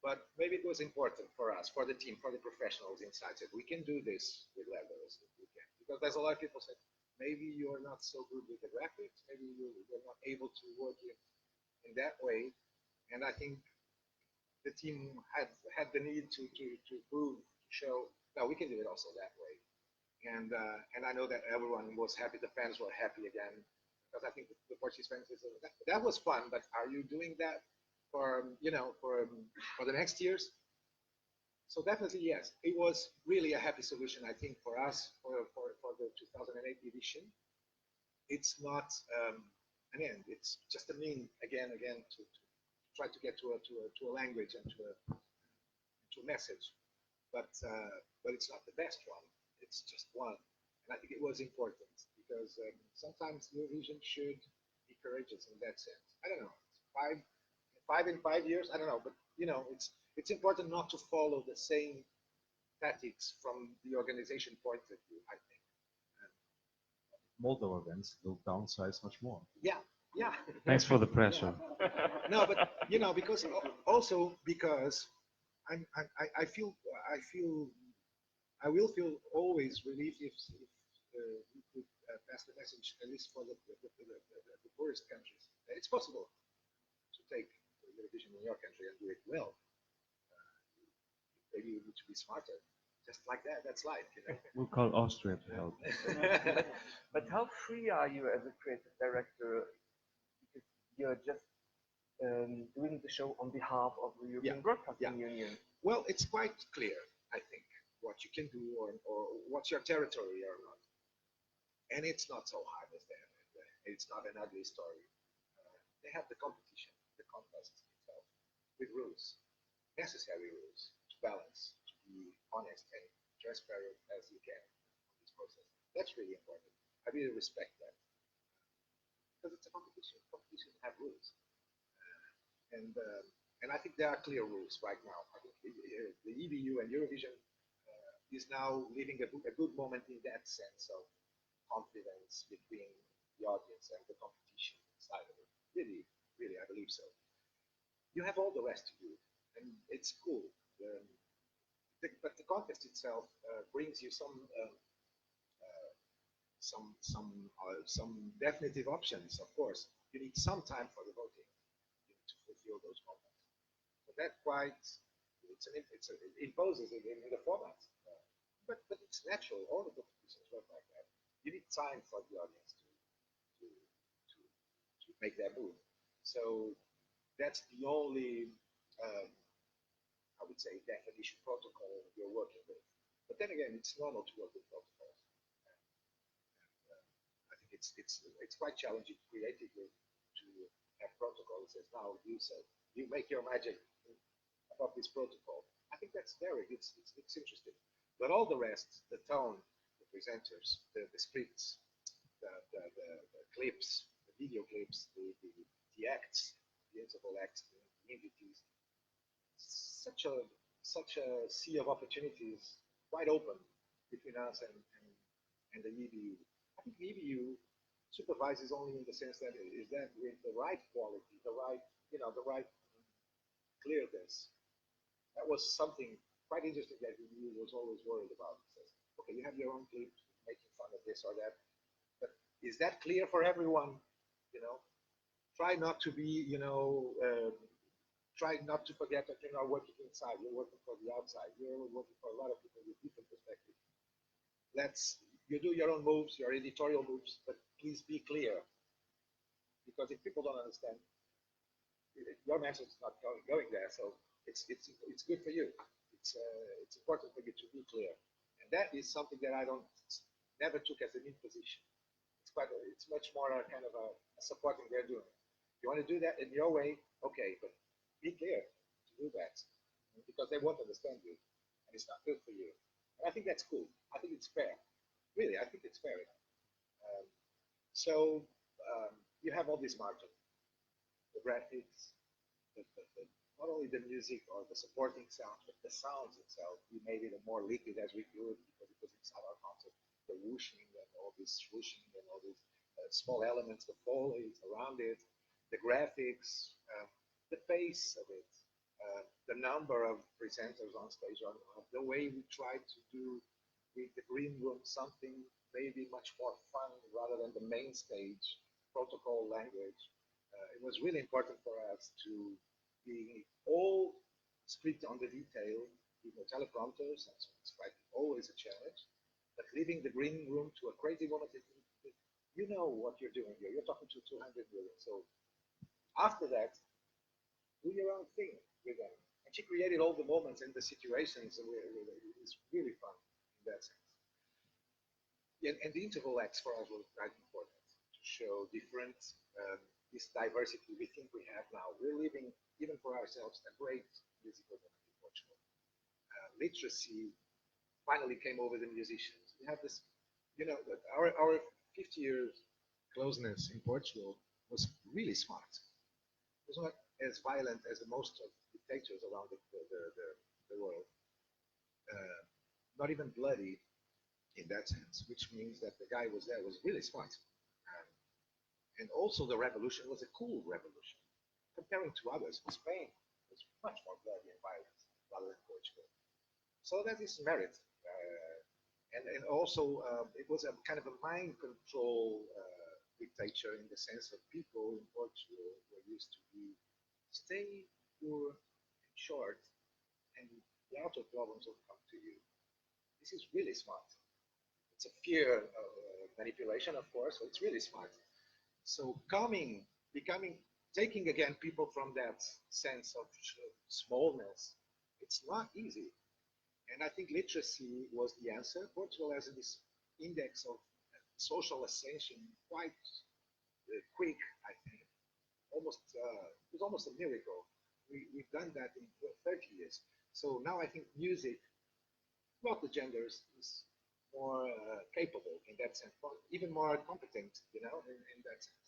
But maybe it was important for us, for the team, for the professionals inside. That we can do this with live walls. We can. Because there's a lot of people say, maybe you're not so good with the graphics, maybe you're not able to work in that way. And I think the team had the need to prove, to show, no, we can do it also that way. And I know that everyone was happy, the fans were happy again, because I think the Portuguese fans said, that was fun, but are you doing that for the next years? So definitely yes, it was really a happy solution, I think, for us for the 2008 edition. It's not an end; it's just a mean again to try to get to a language and to a message, but it's not the best one. It's just one, and I think it was important because sometimes Eurovision should be courageous in that sense. I don't know, five in 5 years. I don't know, but it's important not to follow the same tactics from the organization point of view. I think. Moldova events will downsize much more. Yeah, yeah. Thanks for the pressure. No, but because also because I feel I will feel always relief if we could pass the message, at least for the poorest countries. It's possible to take Eurovision in your country and do it well. Maybe you need to be smarter. Just like that, that's life. We'll call Austria to help. But how free are you as a creative director? Because you're just doing the show on behalf of the European Broadcasting Union. Well, it's quite clear, I think, what you can do or what's your territory or not. And it's not so hard as that. It's not an ugly story. They have the competition, the contest itself, with rules, necessary rules to balance, to be honest and transparent as you can on this process. That's really important. I really respect that because it's a competition. Competitions have rules, and I think there are clear rules right now. I think the EBU and Eurovision is now living a good moment in that sense of confidence between the audience and the competition side of it. Really, really, I believe so. You have all the rest to do, and it's cool. But the contest itself brings you some definitive options. Of course, you need some time for the voting. You need to fulfill those moments. So that quite it imposes it in the format. But it's natural. All the competitions work like that. You need time for the audience to make their move. So that's the only I would say definition protocol you're working with. But then again, it's normal to work with protocols. I think it's quite challenging creatively to have protocols as now you said. You make your magic about this protocol. I think that's very it's interesting. But all the rest, the tone, the presenters, the scripts, the clips, the video clips, the acts, the interval acts, the entities, such a sea of opportunities, quite open between us and the EBU. I think the EBU supervises only in the sense that is that with the right quality, the right clearness. That was something quite interesting that the EBU was always worried about. It says, okay, you have your own clip making fun of this or that, but is that clear for everyone? Try not to be, try not to forget that you're not working inside, you're working for the outside. You're working for a lot of people with different perspectives. You do your own moves, your editorial moves, but please be clear. Because if people don't understand, your message is not going there, so it's good for you. It's important for you to be clear. And that is something that I never took as an imposition. It's much more a kind of a supporting they're doing. You want to do that in your way, okay, but be clear to do that because they won't understand you and it's not good for you. And I think that's cool. I think it's fair. Really, I think it's fair. So you have all this margin, the graphics, not only the music or the supporting sounds, but the sounds itself. We made it more liquid as we could because it was inside our concept. The whooshing and all this swooshing and all these small elements, the foley around it, the graphics, the pace of it, the number of presenters on stage, or the way we tried to do with the green room something maybe much more fun rather than the main stage protocol language. It was really important for us to be all strict on the detail with the teleprompters, and so it's like always a challenge. But leaving the green room to a crazy woman, you know what you're doing here. You're talking to 200 million. So after that, do your own thing with them. And she created all the moments and the situations. It's really fun in that sense. And the interval acts for us was quite important to show different, this diversity we think we have now. We're living, even for ourselves, a great musical moment in Portugal. Literacy finally came over the musicians. We have this, our 50 years closeness in Portugal was really smart. It was not as violent as the most of dictators around the world. Not even bloody in that sense, which means that the guy was there was really smart. And also the revolution was a cool revolution. Comparing to others, Spain was much more bloody and violent rather than Portugal. So that is merit. And also it was a kind of a mind control dictator in the sense of people in Portugal were used to be stay poor and short and the outer problems will come to you. This is really smart. It's a fear of manipulation, of course, but it's really smart. So taking again people from that sense of smallness, it's not easy. And I think literacy was the answer. Portugal has this index of social ascension quite quick, I think. It was almost a miracle. We've done that in 30 years. So now I think music, not the genders, is more capable in that sense, even more competent, in that sense.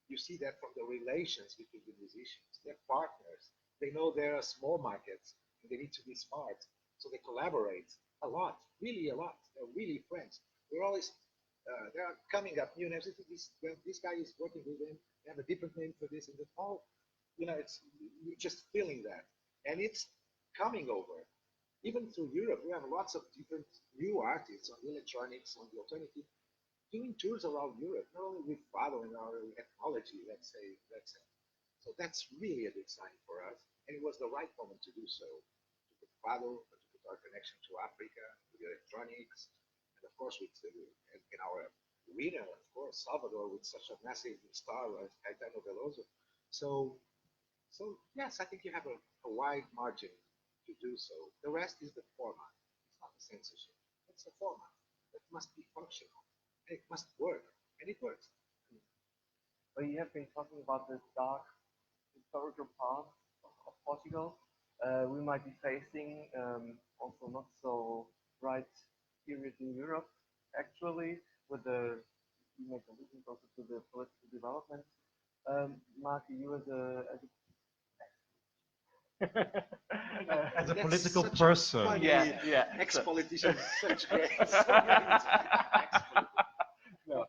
You see that from the relations between the musicians. They're partners. They know there are small markets and they need to be smart. So they collaborate a lot, really a lot. They're really friends. We're always, they are coming up new names. This guy is working with them. They have a different name for this and that. All, it's you're just feeling that. And it's coming over. Even through Europe, we have lots of different new artists on the electronics, on the alternative, doing tours around Europe, not only with following our ethnology, let's say. So that's really a big sign for us. And it was the right moment to do so. To put Fado, to put our connection to Africa, to the electronics, and of course in our arena, of course, Salvador with such a massive star as Caetano Veloso. So yes, I think you have a wide margin to do so. The rest is the format. It's not the censorship. It's a format that must be functional. And it must work. And it works. Well, you have been talking about the dark historical past of Portugal. We might be facing also not so bright period in Europe, actually, with the you make allusions also to the political development. Mark, you as a as a political person. Yeah. Ex-politician, such great. No,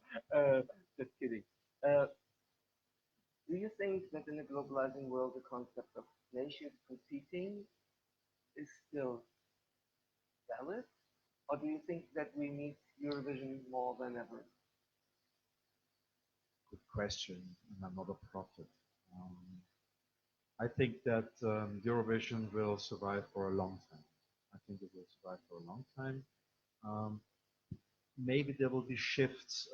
just kidding. Do you think that in a globalizing world, the concept of nations competing is still valid? Or do you think that we need Eurovision more than ever? Good question, and I'm not a prophet. I think that Eurovision will survive for a long time. I think it will survive for a long time. Maybe there will be shifts.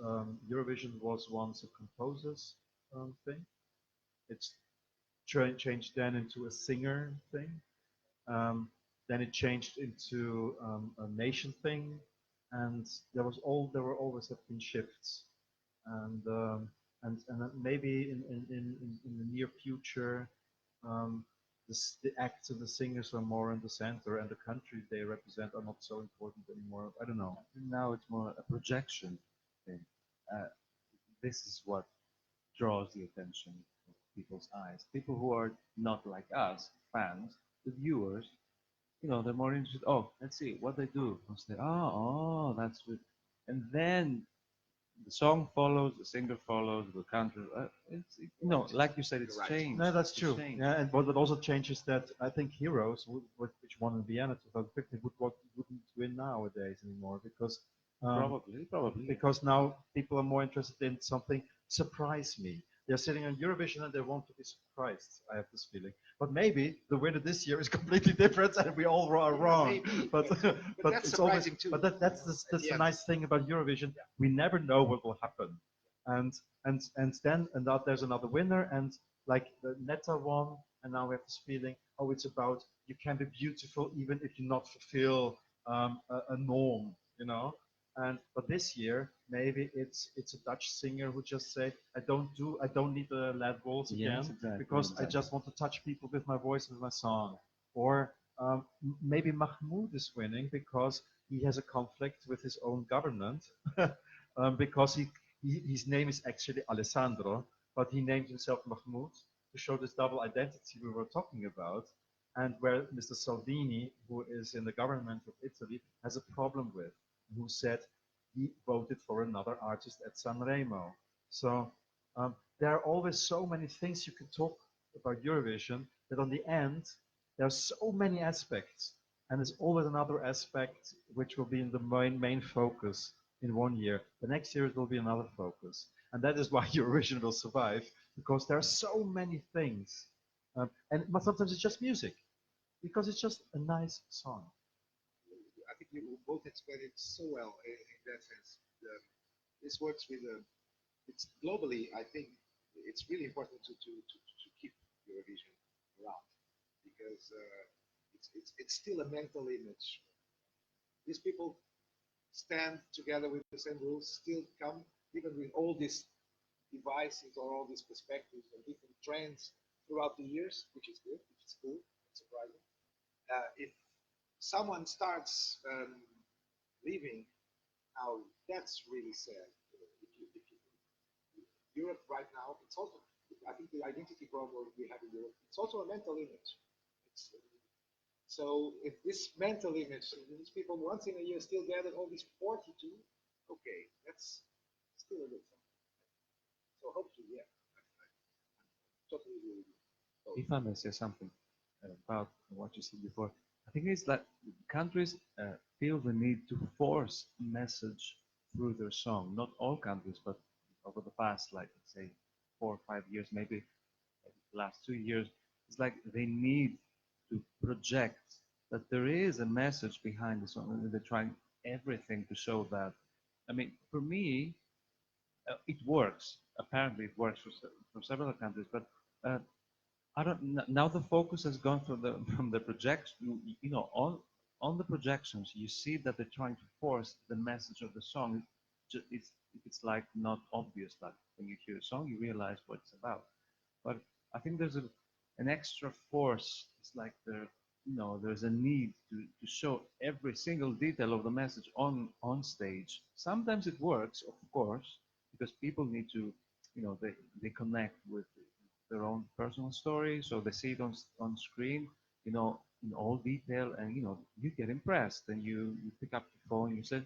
Eurovision was once a composer's thing. It's changed then into a singer thing. Then it changed into a nation thing, and there were always have been shifts, and maybe in the near future, the acts of the singers are more in the center, and the countries they represent are not so important anymore. I don't know. Now it's more a projection thing. this is what draws the attention of people's eyes. People who are not like us, fans, the viewers, they're more interested. Oh, let's see what they do. That's good. And then the song follows, the singer follows, the country. Like you said, it's Right. changed. No, that's It's true. changed. Yeah, and what also changes that I think Heroes, which won in Vienna 2015, wouldn't win nowadays anymore because Probably. because now people are more interested in something surprise me. They're sitting on Eurovision and they want to be surprised. I have this feeling, but maybe the winner this year is completely different and we all are wrong. Maybe, But but that's it's always surprising too. but that's the Yeah. nice thing about Eurovision. We never know what will happen, and then there's another winner, and like the Netta won, and now we have this feeling. Oh, it's about you can be beautiful even if you not fulfill a norm, but this year maybe it's a Dutch singer who just say I don't need the lead balls again because I just want to touch people with my voice and my song. Or maybe Mahmoud is winning because he has a conflict with his own government because his name is actually Alessandro, but he named himself Mahmoud to show this double identity we were talking about, and where Mr. Salvini, who is in the government of Italy, has a problem with, who said he voted for another artist at Sanremo. So there are always so many things you can talk about Eurovision that on the end, there are so many aspects. And there's always another aspect which will be in the main focus in 1 year. The next year it will be another focus. And that is why Eurovision will survive, because there are so many things. But sometimes it's just music, because it's just a nice song. I think you both explained it so well in that sense. This works with it's globally. I think it's really important to keep Eurovision around because it's still a mental image. These people stand together with the same rules, still come even with all these devices or all these perspectives and different trends throughout the years, which is good, which is cool, and surprising. If someone starts leaving, now that's really sad. Europe right now, it's also, I think the identity problem we have in Europe, it's also a mental image. So if this mental image, these people once in a year still gather all these 42, okay, that's still a good thing. So hopefully, yeah, I'm totally agree with you. So, If I may say something about what you said before, I think it's that countries feel the need to force a message through their song. Not all countries, but over the past, like, say, 4 or 5 years, maybe the last 2 years, it's like they need to project that there is a message behind the song, and they're trying everything to show that. I mean, for me, it works. Apparently, it works for several countries, but I don't. Now the focus has gone from the from the projection. On the projections, you see that they're trying to force the message of the song. It's like not obvious. Like when you hear a song, you realize what it's about. But I think there's an extra force. It's like there's a need to show every single detail of the message on stage. Sometimes it works, of course, because people need to, they connect with their own personal story, so they see it on screen, in all detail, and you get impressed, and you pick up the phone, you say,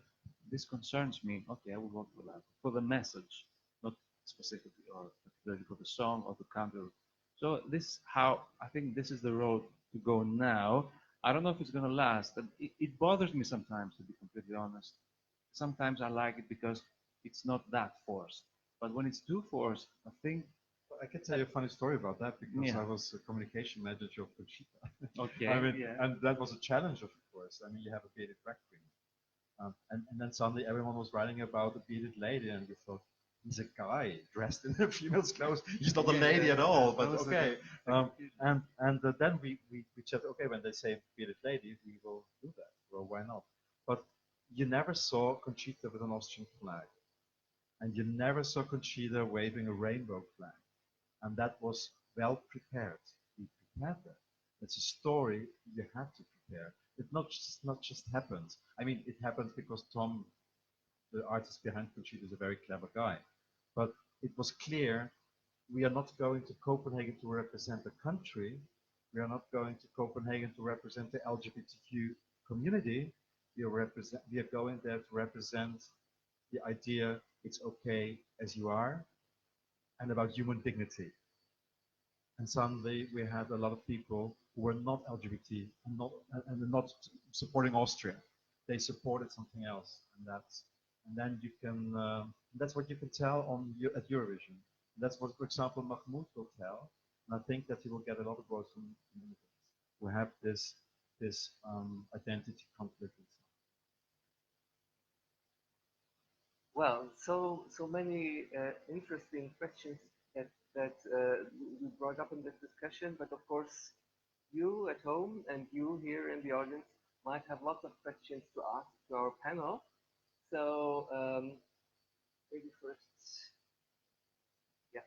this concerns me. Okay, I will vote for that, for the message, not specifically or particularly for the song or the country. So this is how I think this is the road to go now. I don't know if it's going to last, and it bothers me sometimes, to be completely honest. Sometimes I like it because it's not that forced, but when it's too forced, I think. I can tell you a funny story about that because Yeah. I was a communication manager of Conchita. Okay. I mean, yeah. and that was a challenge, of course. I mean, you have a bearded drag queen, and then suddenly everyone was writing about a bearded lady, and we thought he's a guy dressed in a female's clothes. He's not a lady at all. But okay. Then we said, okay, when they say bearded lady, we will do that. Well, why not? But you never saw Conchita with an Austrian flag, and you never saw Conchita waving a rainbow flag. And that was well prepared. We prepared that. It's a story you have to prepare. It not just happened. I mean, it happened because Tom, the artist behind Conchita, is a very clever guy. But it was clear we are not going to Copenhagen to represent the country. We are not going to Copenhagen to represent the LGBTQ community. We are going there to represent the idea it's okay as you are and about human dignity. And suddenly we had a lot of people who were not LGBT and not supporting Austria. They supported something else, and then you can that's what you can tell at Eurovision. That's what, for example, Mahmoud will tell, and I think that he will get a lot of votes from immigrants who have this identity conflict. Well, so many interesting questions that we brought up in this discussion, but of course, you at home and you here in the audience might have lots of questions to ask to our panel. So maybe first, yeah.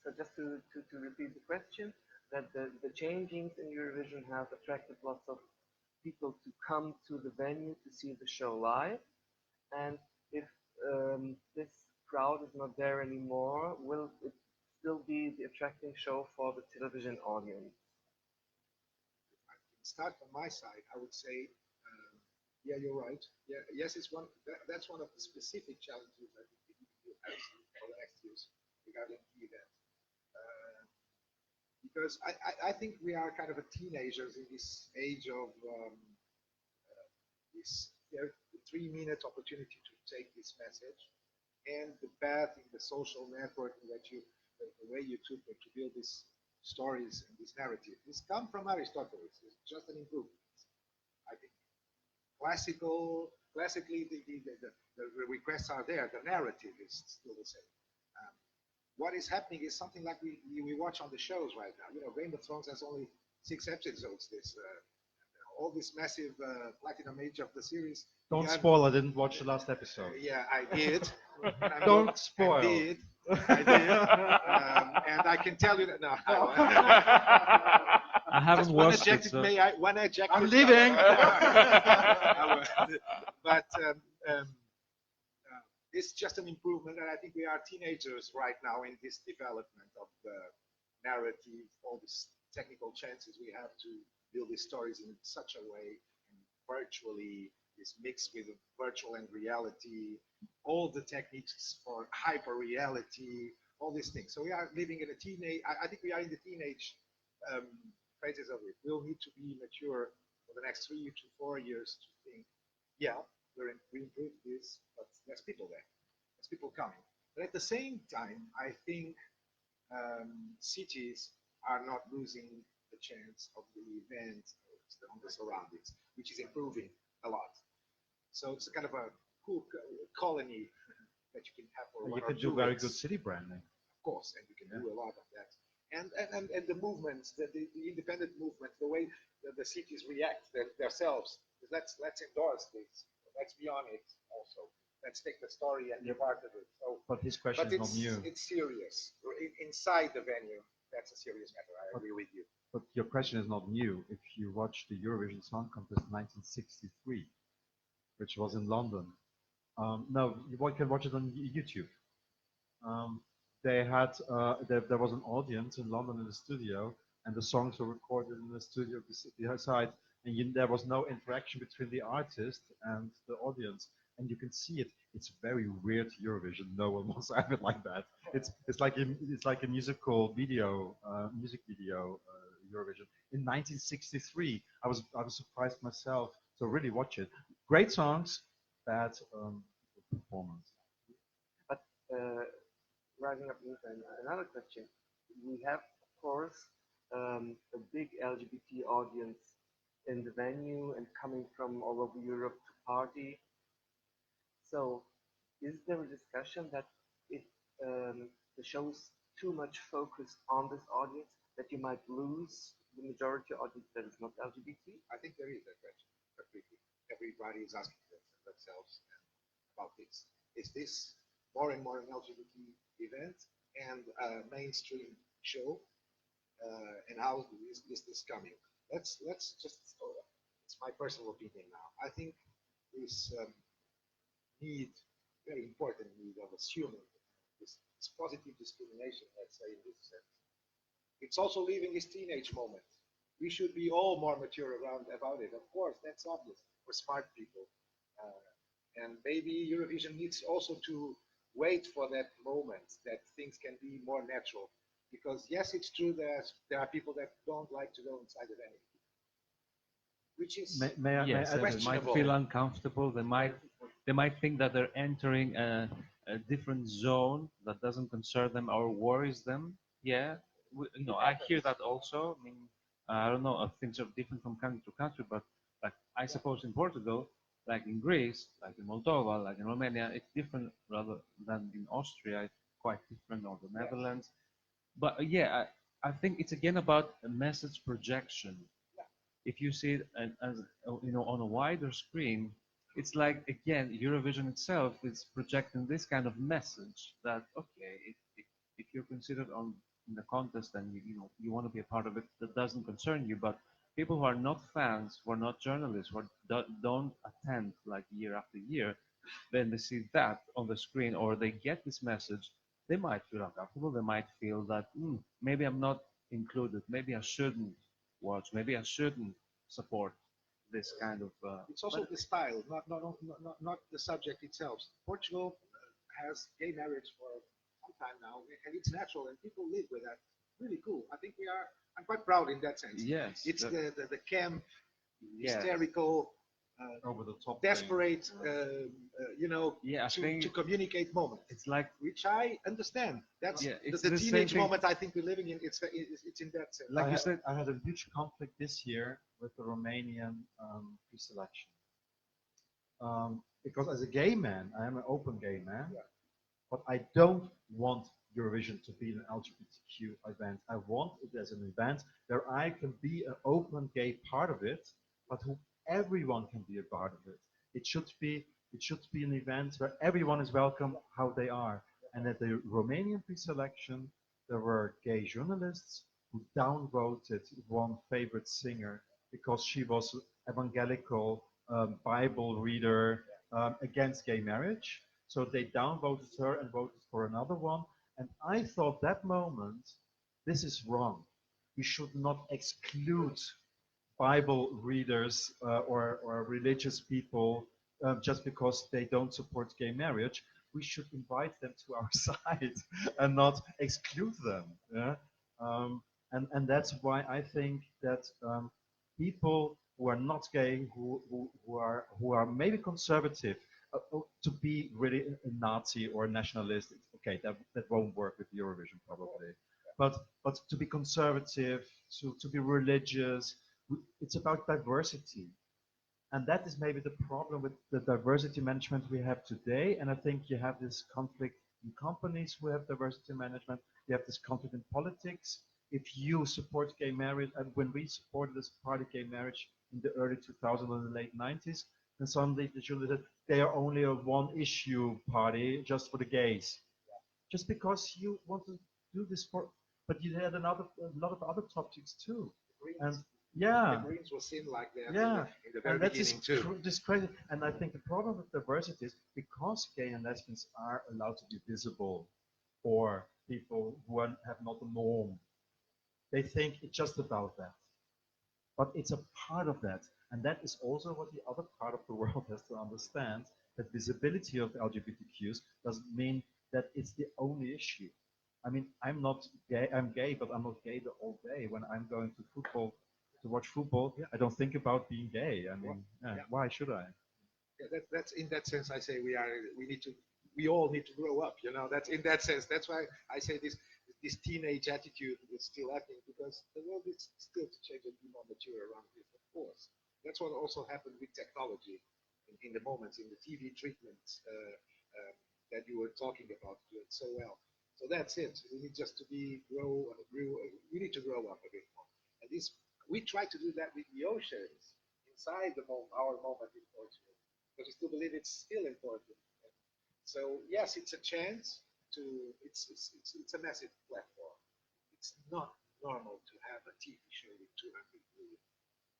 So just to repeat the question, that the changings in Eurovision have attracted lots of people to come to the venue to see the show live, and if this crowd is not there anymore, will it still be the attracting show for the television audience? Start from my side, I would say, yeah, you're right. Yeah, yes, that's one of the specific challenges I think we have for the next years regarding the event. Because I think we are kind of a teenagers in this age of this 3-minute opportunity to take this message, and the path in the social networking that the way you took it to build these stories and this narrative. This come from Aristotle. It's just an improvement. I think classically the requests are there. The narrative is still the same. What is happening is something like we watch on the shows right now. You know, Game of Thrones has only 6 episodes. All this massive platinum age of the series. Don't spoil. I didn't watch the last episode. Yeah, I did. Don't spoil. I did. And I can tell you that no. I haven't watched it. So. One adjective. I'm leaving. But it's just an improvement, and I think we are teenagers right now in this development of the narrative, all these technical chances we have to build these stories in such a way, and virtually this mix with virtual and reality, all the techniques for hyper reality, all these things. So we are living in a teenage. I think we are in the teenage phases of it. We'll need to be mature for the next 3 to 4 years to think, yeah, we improved this, but there's people there. There's people coming. But at the same time, I think cities are not losing the chance of the event on the surroundings, which is improving a lot. So it's a kind of a cool colony that you can have for you can do very good city branding. Of course, and you can do a lot of that. and the movements, the independent movement, the way the cities react themselves. Let's endorse this. Let's be on it also. Let's take the story and be part of it. So, But his question is not new. It's serious. Inside the venue, that's a serious matter. I agree with you. But your question is not new. If you watch the Eurovision Song Contest 1963, which was in London, no, you can watch it on YouTube. They had there was an audience in London in the studio, and the songs were recorded in the studio beside, and there was no interaction between the artist and the audience, and you can see it. It's very weird Eurovision. No one wants to have it like that. It's like a musical video, music video Eurovision in 1963. I was surprised myself. So really watch it. Great songs, bad performance. But rising up with another question, we have of course a big LGBT audience in the venue and coming from all over Europe to party. So, is there a discussion that it the show is too much focused on this audience that you might lose the majority audience that is not LGBT? I think there is that question completely. Everybody is asking themselves about this. Is this more and more an LGBT event and a mainstream show? And how is this coming? Let's just. It's my personal opinion now. I think this need, very important need of assuming this positive discrimination, let's say in this sense. It's also leaving his teenage moment. We should be all more mature about it. Of course, that's obvious. We're smart people. And maybe Eurovision needs also to wait for that moment that things can be more natural. Because yes, it's true that there are people that don't like to go inside the venue. Which is yes, they might feel uncomfortable. They might think that they're entering a different zone that doesn't concern them or worries them. Yeah, I hear that also. I mean, I don't know, things are different from country to country, but like I suppose in Portugal, like in Greece, like in Moldova, like in Romania, it's different rather than in Austria. It's quite different, or the Netherlands. But yeah, I think it's again about a message projection. If you see it as on a wider screen, it's like again Eurovision itself is projecting this kind of message that okay, if you're considered in the contest and you want to be a part of it, that doesn't concern you. But people who are not fans, who are not journalists, who don't attend like year after year, then they see that on the screen or they get this message, they might feel uncomfortable. They might feel that maybe I'm not included. Maybe I shouldn't watch. Maybe I shouldn't support this kind of. It's also the style, not the subject itself. Portugal has gay marriage for some time now, and it's natural, and people live with that. Really cool. I think I'm quite proud in that sense. Yes. It's the camp, hysterical, over the top, desperate, to communicate moment. It's like, which I understand. That's the teenage moment I think we're living in. It's in that sense. Like you said, I had a huge conflict this year with the Romanian pre-selection. Because as a gay man, I am an open gay man, but I don't want Eurovision to be an LGBTQ event. I want it as an event where I can be an open gay part of it, but everyone can be a part of it. It should be an event where everyone is welcome how they are. And at the Romanian pre-selection, there were gay journalists who downvoted one favorite singer because she was evangelical, Bible reader, against gay marriage. So they downvoted her and voted for another one. And I thought that moment, this is wrong. We should not exclude Bible readers or religious people just because they don't support gay marriage. We should invite them to our side and not exclude them. Yeah? And that's why I think that people who are not gay, who are maybe conservative, to be really a Nazi or a nationalist, okay, that won't work with Eurovision probably. But to be conservative, to be religious, it's about diversity. And that is maybe the problem with the diversity management we have today. And I think you have this conflict in companies who have diversity management. You have this conflict in politics. if you support gay marriage, and when we supported this party gay marriage in the early 2000s and the late 90s, then suddenly the journalists said they are only a one-issue party just for the gays. Just because you want to do this for, but you had a lot of other topics too. And yeah, the Greens were seen like that yeah, in the very and that beginning is too. discredited. And I think the problem with diversity is because gay and lesbians are allowed to be visible, or people who have not a norm, they think it's just about that. But it's a part of that. And that is also what the other part of the world has to understand, that visibility of LGBTQs doesn't mean that it's the only issue. I mean, I'm not gay, I'm gay, but I'm not gay the whole day. When I'm going to football, to watch football, I don't think about being gay. I mean, why should I? Yeah, that's in that sense. I say we all need to grow up. You know, that's in that sense. That's why I say this teenage attitude is still happening, because the world is still to change and be more mature around this. Of course, that's what also happened with technology in the moments in the TV treatments that you were talking about so well. So that's it. We need just to we need to grow up a bit more. And this we try to do that with the oceans inside our moment in Portugal, because we still believe it's still important. So yes, it's a chance to. It's a massive platform. It's not normal to have a TV show with 200 million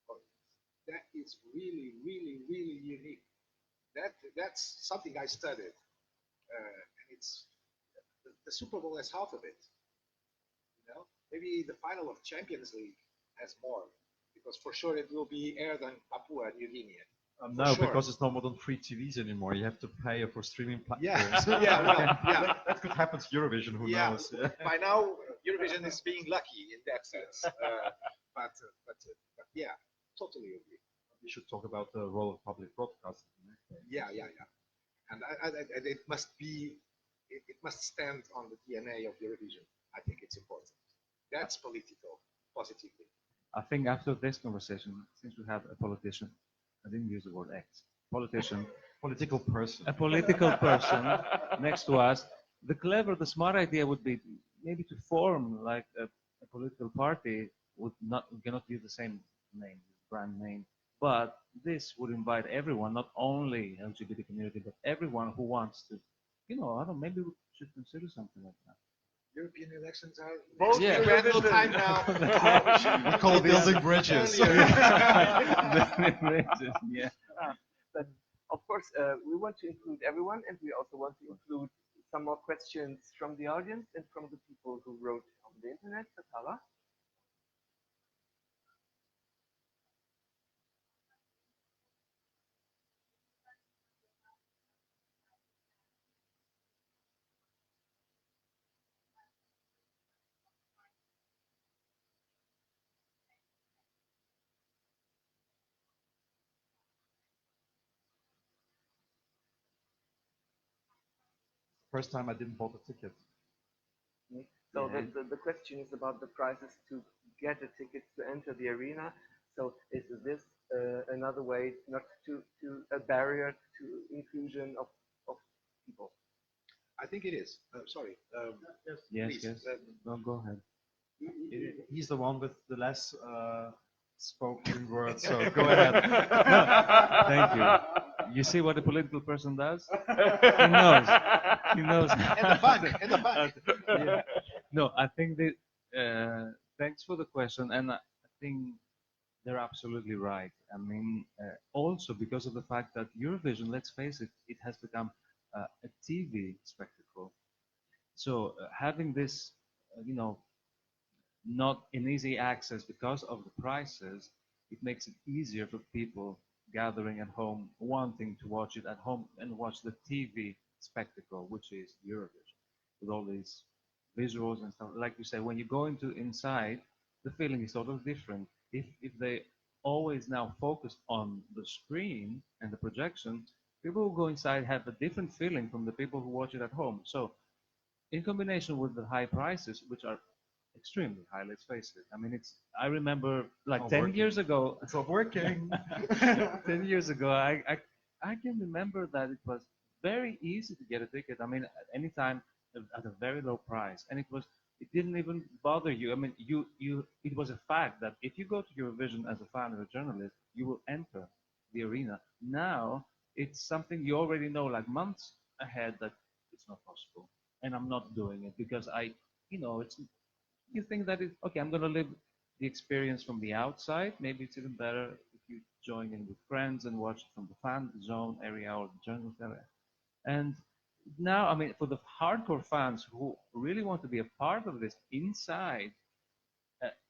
audience. That is really, really, really unique. That's something I studied, and it's the Super Bowl has half of it. You know, maybe the final of Champions League has more, because for sure it will be aired on Papua New Guinea. No, sure. Because it's no more than free TVs anymore. You have to pay for streaming platforms. Yeah, well, yeah. That could happen to Eurovision. Who knows? By now, Eurovision is being lucky in that sense. But yeah, totally agree. We should talk about the role of public broadcasting. Yeah. And it must be. It must stand on the DNA of Eurovision. I think it's important. That's political, positively. I think after this conversation, since we have a politician, I didn't use the word ex, politician, political person, a political person next to us, the smart idea would be maybe to form like a political party we cannot use the same name, brand name, but this would invite everyone, not only LGBT community, but everyone who wants to, I don't know, maybe we should consider something like that. European elections are time now. We call it building bridges. Yeah. But of course, we want to include everyone, and we also want to include some more questions from the audience and from the people who wrote on the internet. Satala? First time I didn't bought a ticket. So the question is about the prices to get a ticket to enter the arena. So is this another way, not to a barrier to inclusion of people? I think it is. Sorry. Yes. No, go ahead. He's the one with the less spoken words, so go ahead. Thank you. You see what a political person does? He knows. He knows. In the back. Yeah. No, I think that. Thanks for the question, and I think they're absolutely right. I mean, also because of the fact that Eurovision, let's face it, it has become a TV spectacle. So having this, not in easy access because of the prices, it makes it easier for people gathering at home, wanting to watch it at home and watch the TV spectacle, which is Eurovision, with all these visuals and stuff. Like you say, when you go into inside, the feeling is sort of different. If they always now focus on the screen and the projection, people who go inside have a different feeling from the people who watch it at home. So in combination with the high prices, which are extremely high, let's face it. I mean, I remember like 10 years ago. It's not working. 10 years ago, I can remember that it was very easy to get a ticket. I mean, at any time at a very low price. And it was it didn't even bother you. I mean, it was a fact that if you go to Eurovision as a fan or a journalist, you will enter the arena. Now it's something you already know, like months ahead, that it's not possible, and I'm not doing it because it's you think that it's okay. I'm gonna live the experience from the outside. Maybe it's even better if you join in with friends and watch it from the fan zone area or the journalist area. And now, I mean, for the hardcore fans who really want to be a part of this inside,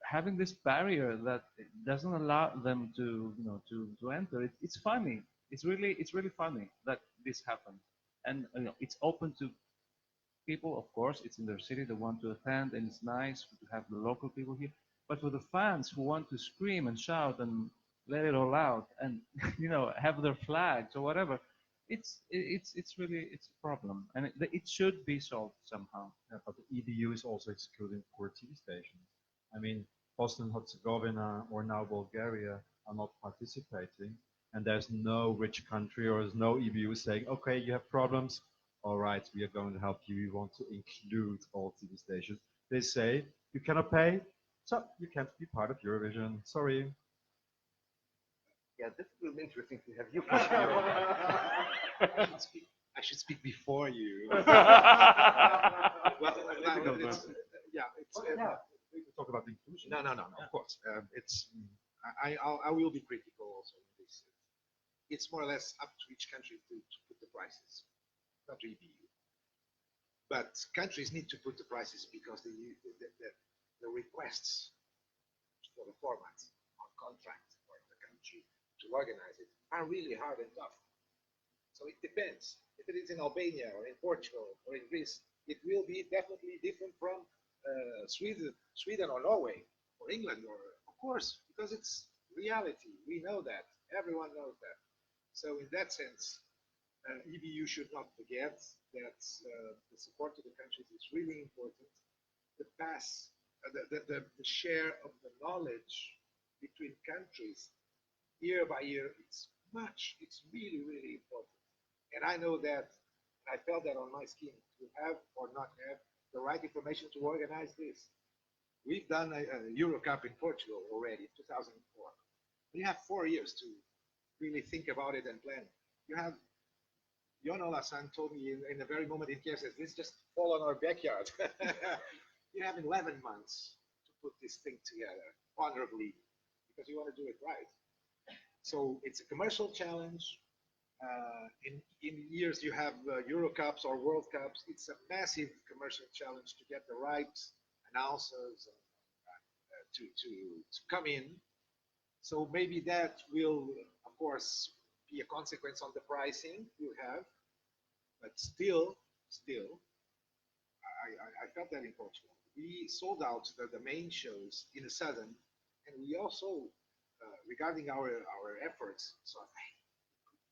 having this barrier that doesn't allow them to, to enter, it's funny. It's really funny that this happens, and it's open to people. Of course, it's in their city; they want to attend, and it's nice to have the local people here. But for the fans who want to scream and shout and let it all out, and have their flags or whatever, it's a problem, and it should be solved somehow. Yeah, but the EBU is also excluding poor TV stations. I mean, Bosnia and Herzegovina or now Bulgaria are not participating, and there's no rich country or there's no EBU saying, okay, you have problems, all right, we are going to help you. We want to include all TV stations. They say, you cannot pay, so you can't be part of Eurovision. Sorry. Yeah, this will be interesting to have you. I should speak before you. We can talk about inclusion. No, of course. I will be critical also in this. It's more or less up to each country to put the prices, not to EBU. But countries need to put the prices because the requests for the format on contract for the country to organize it are really hard and tough. So it depends. If it is in Albania or in Portugal or in Greece, it will be definitely different from Sweden or Norway or England, or of course, because it's reality. We know that. Everyone knows that. So in that sense, EBU should not forget that the support to the countries is really important. The share of the knowledge between countries year by year, it's really, really important. And I know that, I felt that on my skin, to have or not have the right information to organize this. We've done a Euro Cup in Portugal already in 2004. We have 4 years to really think about it and plan. You have, Jono Lassan told me in the very moment in Kiev, says, this just fall on our backyard. You have 11 months to put this thing together honorably because you want to do it right. So it's a commercial challenge. In years you have Euro Cups or World Cups. It's a massive commercial challenge to get the right announcers to come in. So maybe that will, of course, be a consequence on the pricing you have. But still, I felt that in Portugal. We sold out the main shows in a sudden, and we also, regarding our efforts, so a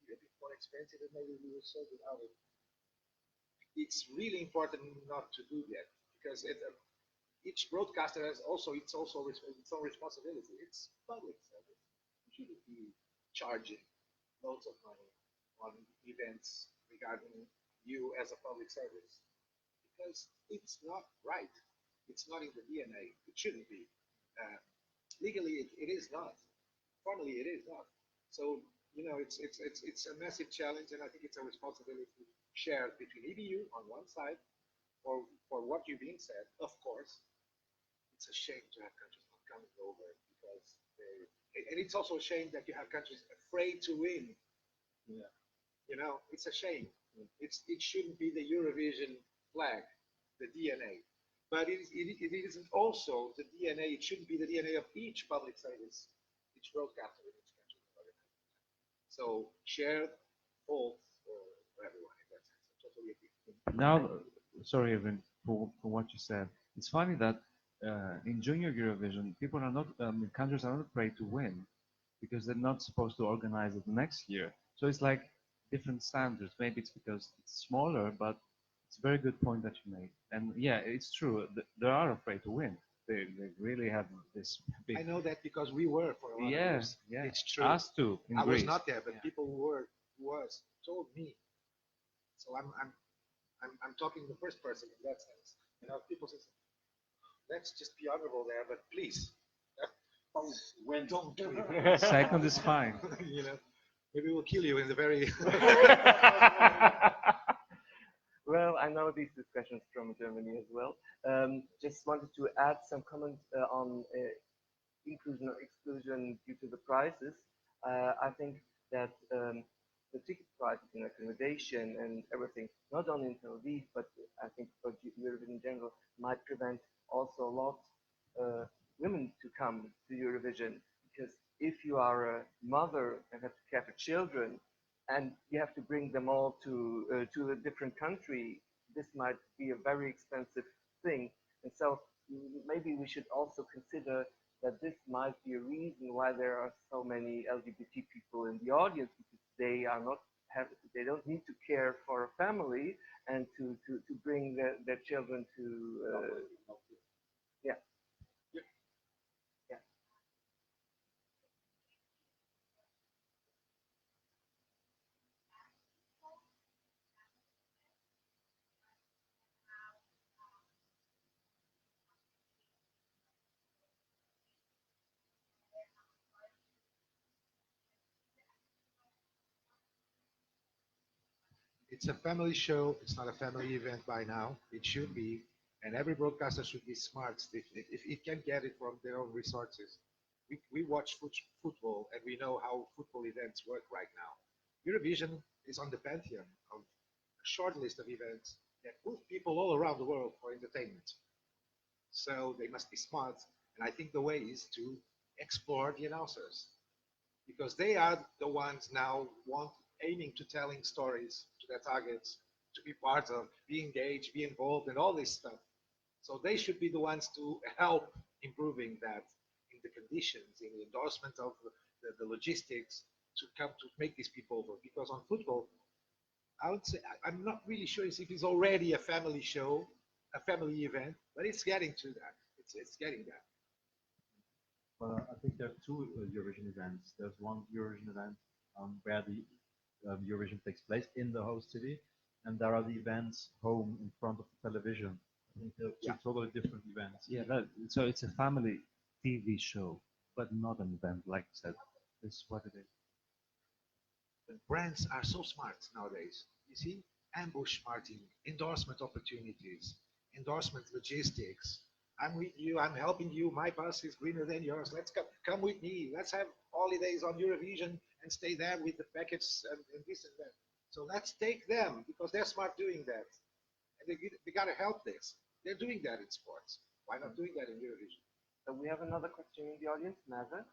bit more expensive and maybe we will sort it out. It's really important not to do that because each broadcaster has also its own responsibility. It's public service. You shouldn't be charging loads of money on events regarding you as a public service because it's not right. It's not in the DNA. It shouldn't be. Legally, it is not. Formally, it is not. So it's a massive challenge, and I think it's a responsibility shared between EBU on one side for what you're being said. Of course, it's a shame to have countries not coming over because and it's also a shame that you have countries afraid to win. Yeah. It's a shame. It shouldn't be the Eurovision flag, the DNA. But it isn't also the DNA. It shouldn't be the DNA of each public service, each broadcaster in each country. So shared fault for everyone in that sense. I totally agree. Now, sorry, Irving, for what you said. It's funny that in Junior Eurovision, people are not, countries are not afraid to win because they're not supposed to organize it next year. So it's like different standards. Maybe it's because it's smaller, but it's a very good point that you made. And yeah, it's true. They are afraid to win. They really have this big. I know that because we were for a lot of years. Yeah, it's true. Us too. In I Greece. was not there, but people who was told me. So I'm talking the first person in that sense. People say, let's just be honorable there, but please, When don't do it. Second is fine. You know, maybe we'll kill you in the very. Well, I know these discussions from Germany as well. Just wanted to add some comments on inclusion or exclusion due to the prices. I think that the ticket prices and accommodation and everything, not only in Tel Aviv, but I think for Eurovision in general, might prevent also a lot women to come to Eurovision. Because if you are a mother and have to care for children, and you have to bring them all to a different country, this might be a very expensive thing. And so maybe we should also consider that this might be a reason why there are so many LGBT people in the audience, because they are not they don't need to care for a family and to bring their children to yeah. Yeah. It's a family show. It's not a family event by now. It should be, and every broadcaster should be smart if it can get it from their own resources. We watch football and we know how football events work right now. Eurovision is on the pantheon of a short list of events that move people all around the world for entertainment. So they must be smart, and I think the way is to explore the announcers because they are the ones now aiming to telling stories to their targets, to be part of, be engaged, be involved, and all this stuff. So they should be the ones to help improving that in the conditions, in the endorsement of the logistics to come to make these people vote. Because on football, I would say I'm not really sure if it's already a family show, a family event, but it's getting to that. It's getting there. Well, I think there are two Eurovision events. There's one Eurovision event where the Eurovision takes place in the host city, and there are the events home in front of the television. I think they're two totally different events. Yeah, so it's a family TV show, but not an event, like I said. This is what it is. Brands are so smart nowadays. You see, ambush marketing, endorsement opportunities, endorsement logistics. I'm with you. I'm helping you. My bus is greener than yours. Let's come with me. Let's have holidays on Eurovision and stay there with the packets and this and that. So let's take them because they're smart doing that, and they got to help this. They're doing that in sports. Why not doing that in Eurovision? So we have another question in the audience, Maza.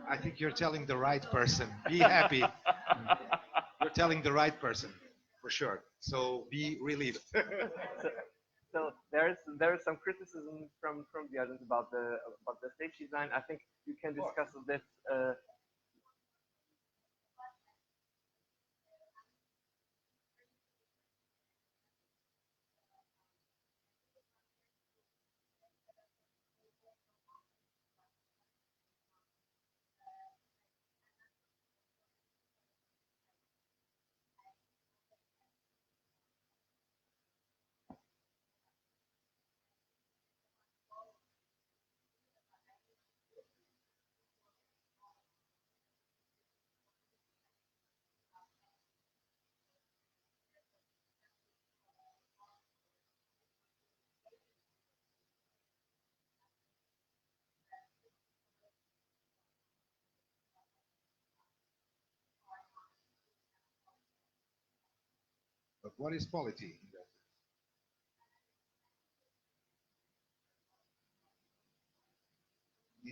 I think you're telling the right person. Be happy. You're telling the right person for sure. So be relieved. So there is some criticism from the audience about the stage design. I think you can discuss this. What is quality in that?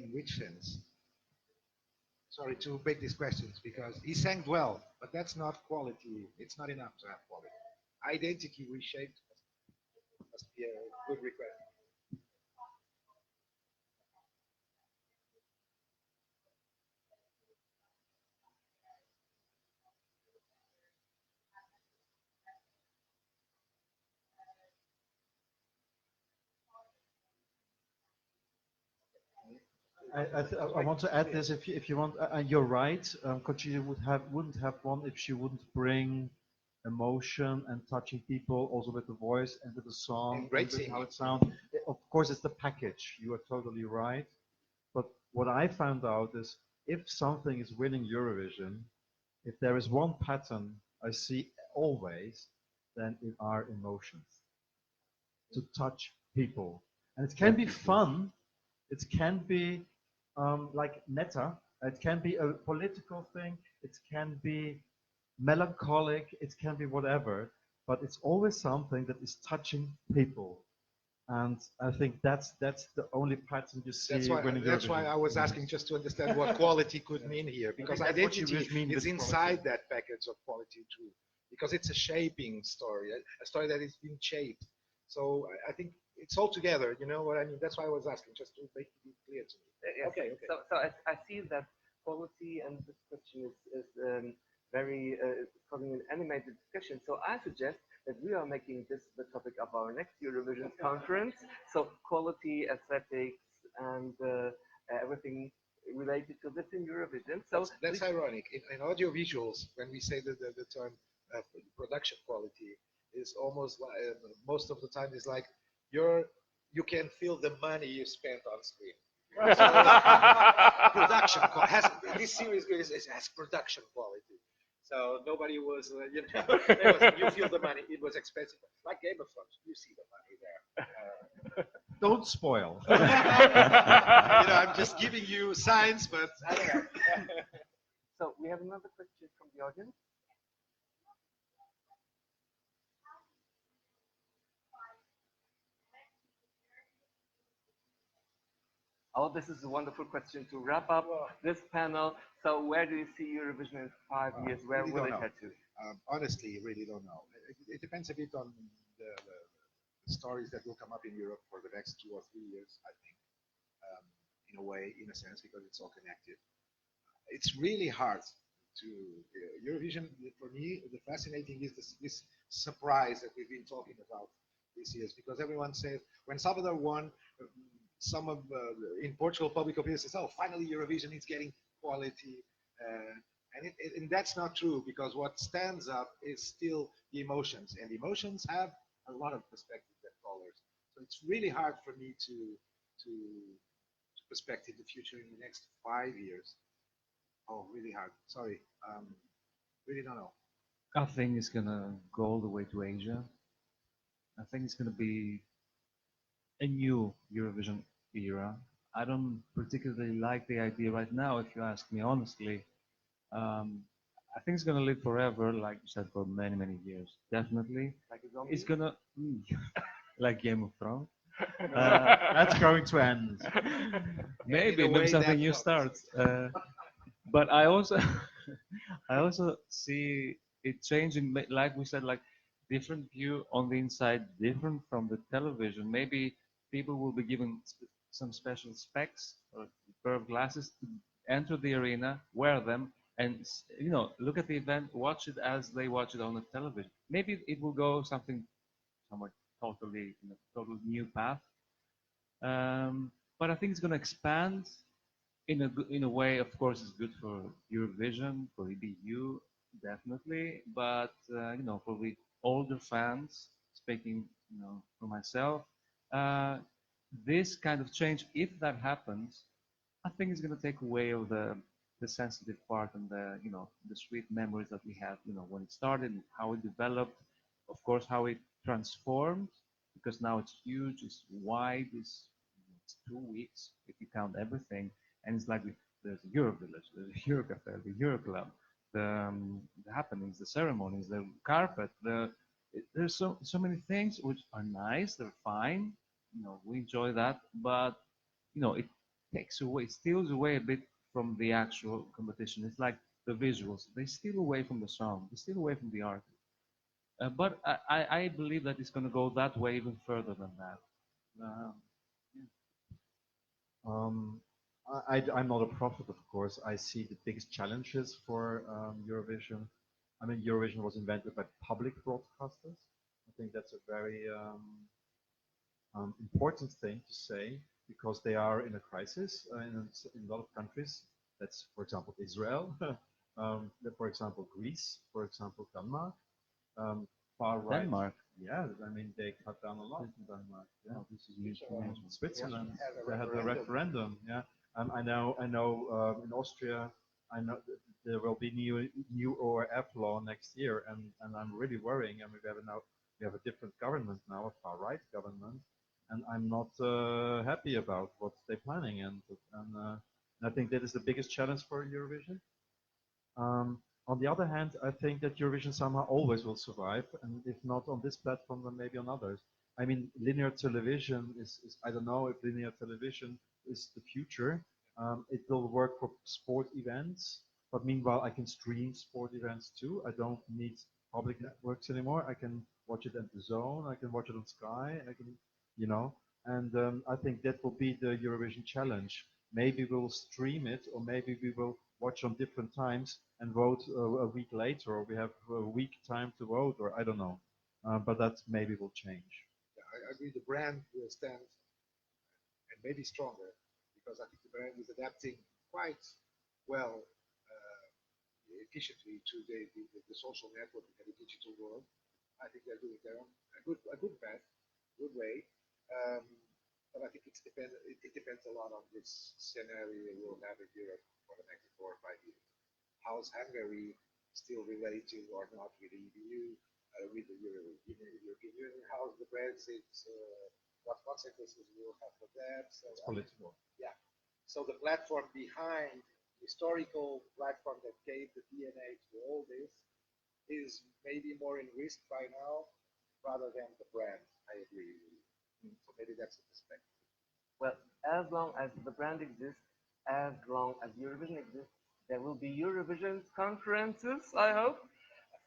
In which sense? Sorry to make these questions because he sang well, but that's not quality. It's not enough to have quality. Identity reshaped must be a good request. I want to add this if you want, and you're right. Conchita wouldn't have won if she wouldn't bring emotion and touching people, also with the voice and with the song And great and with singing. how it sounds. Of course, it's the package. You are totally right. But what I found out is if something is winning Eurovision, if there is one pattern I see always, then it are emotions to touch people, and it can be fun. It can be like meta. It can be a political thing. It can be melancholic. It can be whatever. But it's always something that is touching people. And I think that's the only pattern you see when That's why I was asking just to understand what quality could mean here, because identity is inside that package of quality too, because it's a shaping story, a story that is being shaped. So I think it's all together. You know what I mean? That's why I was asking, just to make it clear to me. Yes. Okay. So I see that quality and this question is very causing an animated discussion. So I suggest that we are making this the topic of our next Eurovision conference. So quality, aesthetics, and everything related to this in Eurovision. So that's ironic. In audiovisuals, when we say the term production quality, is almost like, most of the time is like you can feel the money you spent on screen. So, production has this series has production quality. So nobody was, you feel the money. It was expensive, like Game of Thrones. You see the money there. Don't spoil. I'm just giving you signs, but I don't know. So we have another question from the audience. Oh, this is a wonderful question to wrap up this panel. So where do you see Eurovision in 5 years? Where Really will it don't know. head to? Honestly, really don't know. It depends a bit on the stories that will come up in Europe for the next 2 or 3 years, I think, in a way, in a sense, because it's all connected. It's really hard to Eurovision. For me, the fascinating is this surprise that we've been talking about these years, because everyone says when Salvador won, some of in Portugal public opinion says, "Oh, finally Eurovision is getting quality," and that's not true, because what stands up is still the emotions, and emotions have a lot of perspectives and colors. So it's really hard for me to perspective the future in the next 5 years. Oh, really hard. Sorry, really don't know. I think it's gonna go all the way to Asia. I think it's gonna be a new Eurovision era. I don't particularly like the idea right now, if you ask me honestly. I think it's gonna live forever, like you said, for many, many years. Definitely. Like a zombie? It's gonna, like Game of Thrones. That's going to end. Maybe something new starts. But I also, I also see it changing, like we said, like different view on the inside, different from the television. Maybe people will be given some special specs or pair of glasses to enter the arena, wear them, and look at the event, watch it as they watch it on the television. Maybe it will go somewhat totally, total new path. But I think it's going to expand in a way. Of course, it's good for Eurovision, for EBU, definitely. But for the older fans, speaking, for myself, this kind of change, if that happens, I think it's going to take away of the sensitive part and the sweet memories that we have. When it started, how it developed, of course, how it transformed, because now it's huge, it's wide, it's 2 weeks if you count everything, and it's like there's a Euro Village, there's a Eurocafe, the Euroclub, the happenings, the ceremonies, the carpet, the There's so many things which are nice, they're fine, we enjoy that, but it takes away, steals away a bit from the actual competition. It's like the visuals, they steal away from the song, they steal away from the artist. But I believe that it's going to go that way even further than that. Um, Um, I'm not a prophet, of course. I see the biggest challenges for Eurovision. I mean, Eurovision was invented by public broadcasters. I think that's a very important thing to say because they are in a crisis in a lot of countries. That's, for example, Israel, for example, Greece, for example, Denmark. Far right. Denmark. Yeah, I mean, they cut down a lot in Denmark. Yeah. Oh, this is huge information. Switzerland, they had a referendum. Yeah, I know. In Austria, I know there will be new ORF law next year, and I'm really worrying. I mean, we have a different government now, a far right government, and I'm not happy about what they're planning, and I think that is the biggest challenge for Eurovision. On the other hand, I think that Eurovision somehow always will survive, and if not on this platform, then maybe on others. I mean, linear television is I don't know if linear television is the future. It will work for sport events, but meanwhile, I can stream sport events too. I don't need public networks anymore. I can watch it at the Zone. I can watch it on Sky. I can, and I think that will be the Eurovision challenge. Maybe we'll stream it, or maybe we will watch on different times and vote a week later, or we have a week time to vote, or I don't know. But that maybe will change. Yeah, I agree. The brand will stand and maybe stronger because I think the brand is adapting quite well, efficiently to the social network and the digital world. I think they're doing their own a good path, good way. Um, but I think it depends a lot on this scenario we'll have in Europe for the next 4 or 5 years. How's Hungary still related or not with the EU, with the European Union? How's the Brexit? What consequences will have for that? So, it's political. Yeah. So the platform behind, the historical platform that gave the DNA to all this, is maybe more in risk by now rather than the brand. I agree with you. So maybe that's a perspective. Well, as long as the brand exists, as long as Eurovision exists, there will be Eurovision conferences, I hope.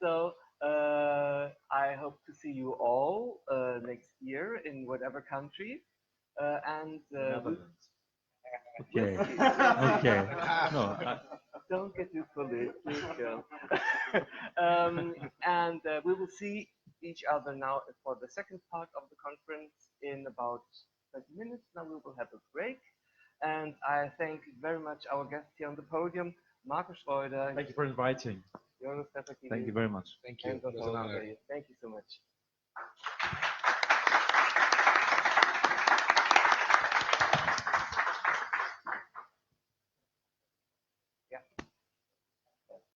So I hope to see you all next year in whatever country. And Netherlands. Okay. Yes, Okay. No, don't get too political. And we will see each other now for the second part of the conference in about 20 minutes. Now we will have a break. And I thank very much our guests here on the podium, Marco Schreuder, Thank you for inviting. Jonas Kalpakidis, thank you very much. Thank you. and Gonçalo. Thank you so much.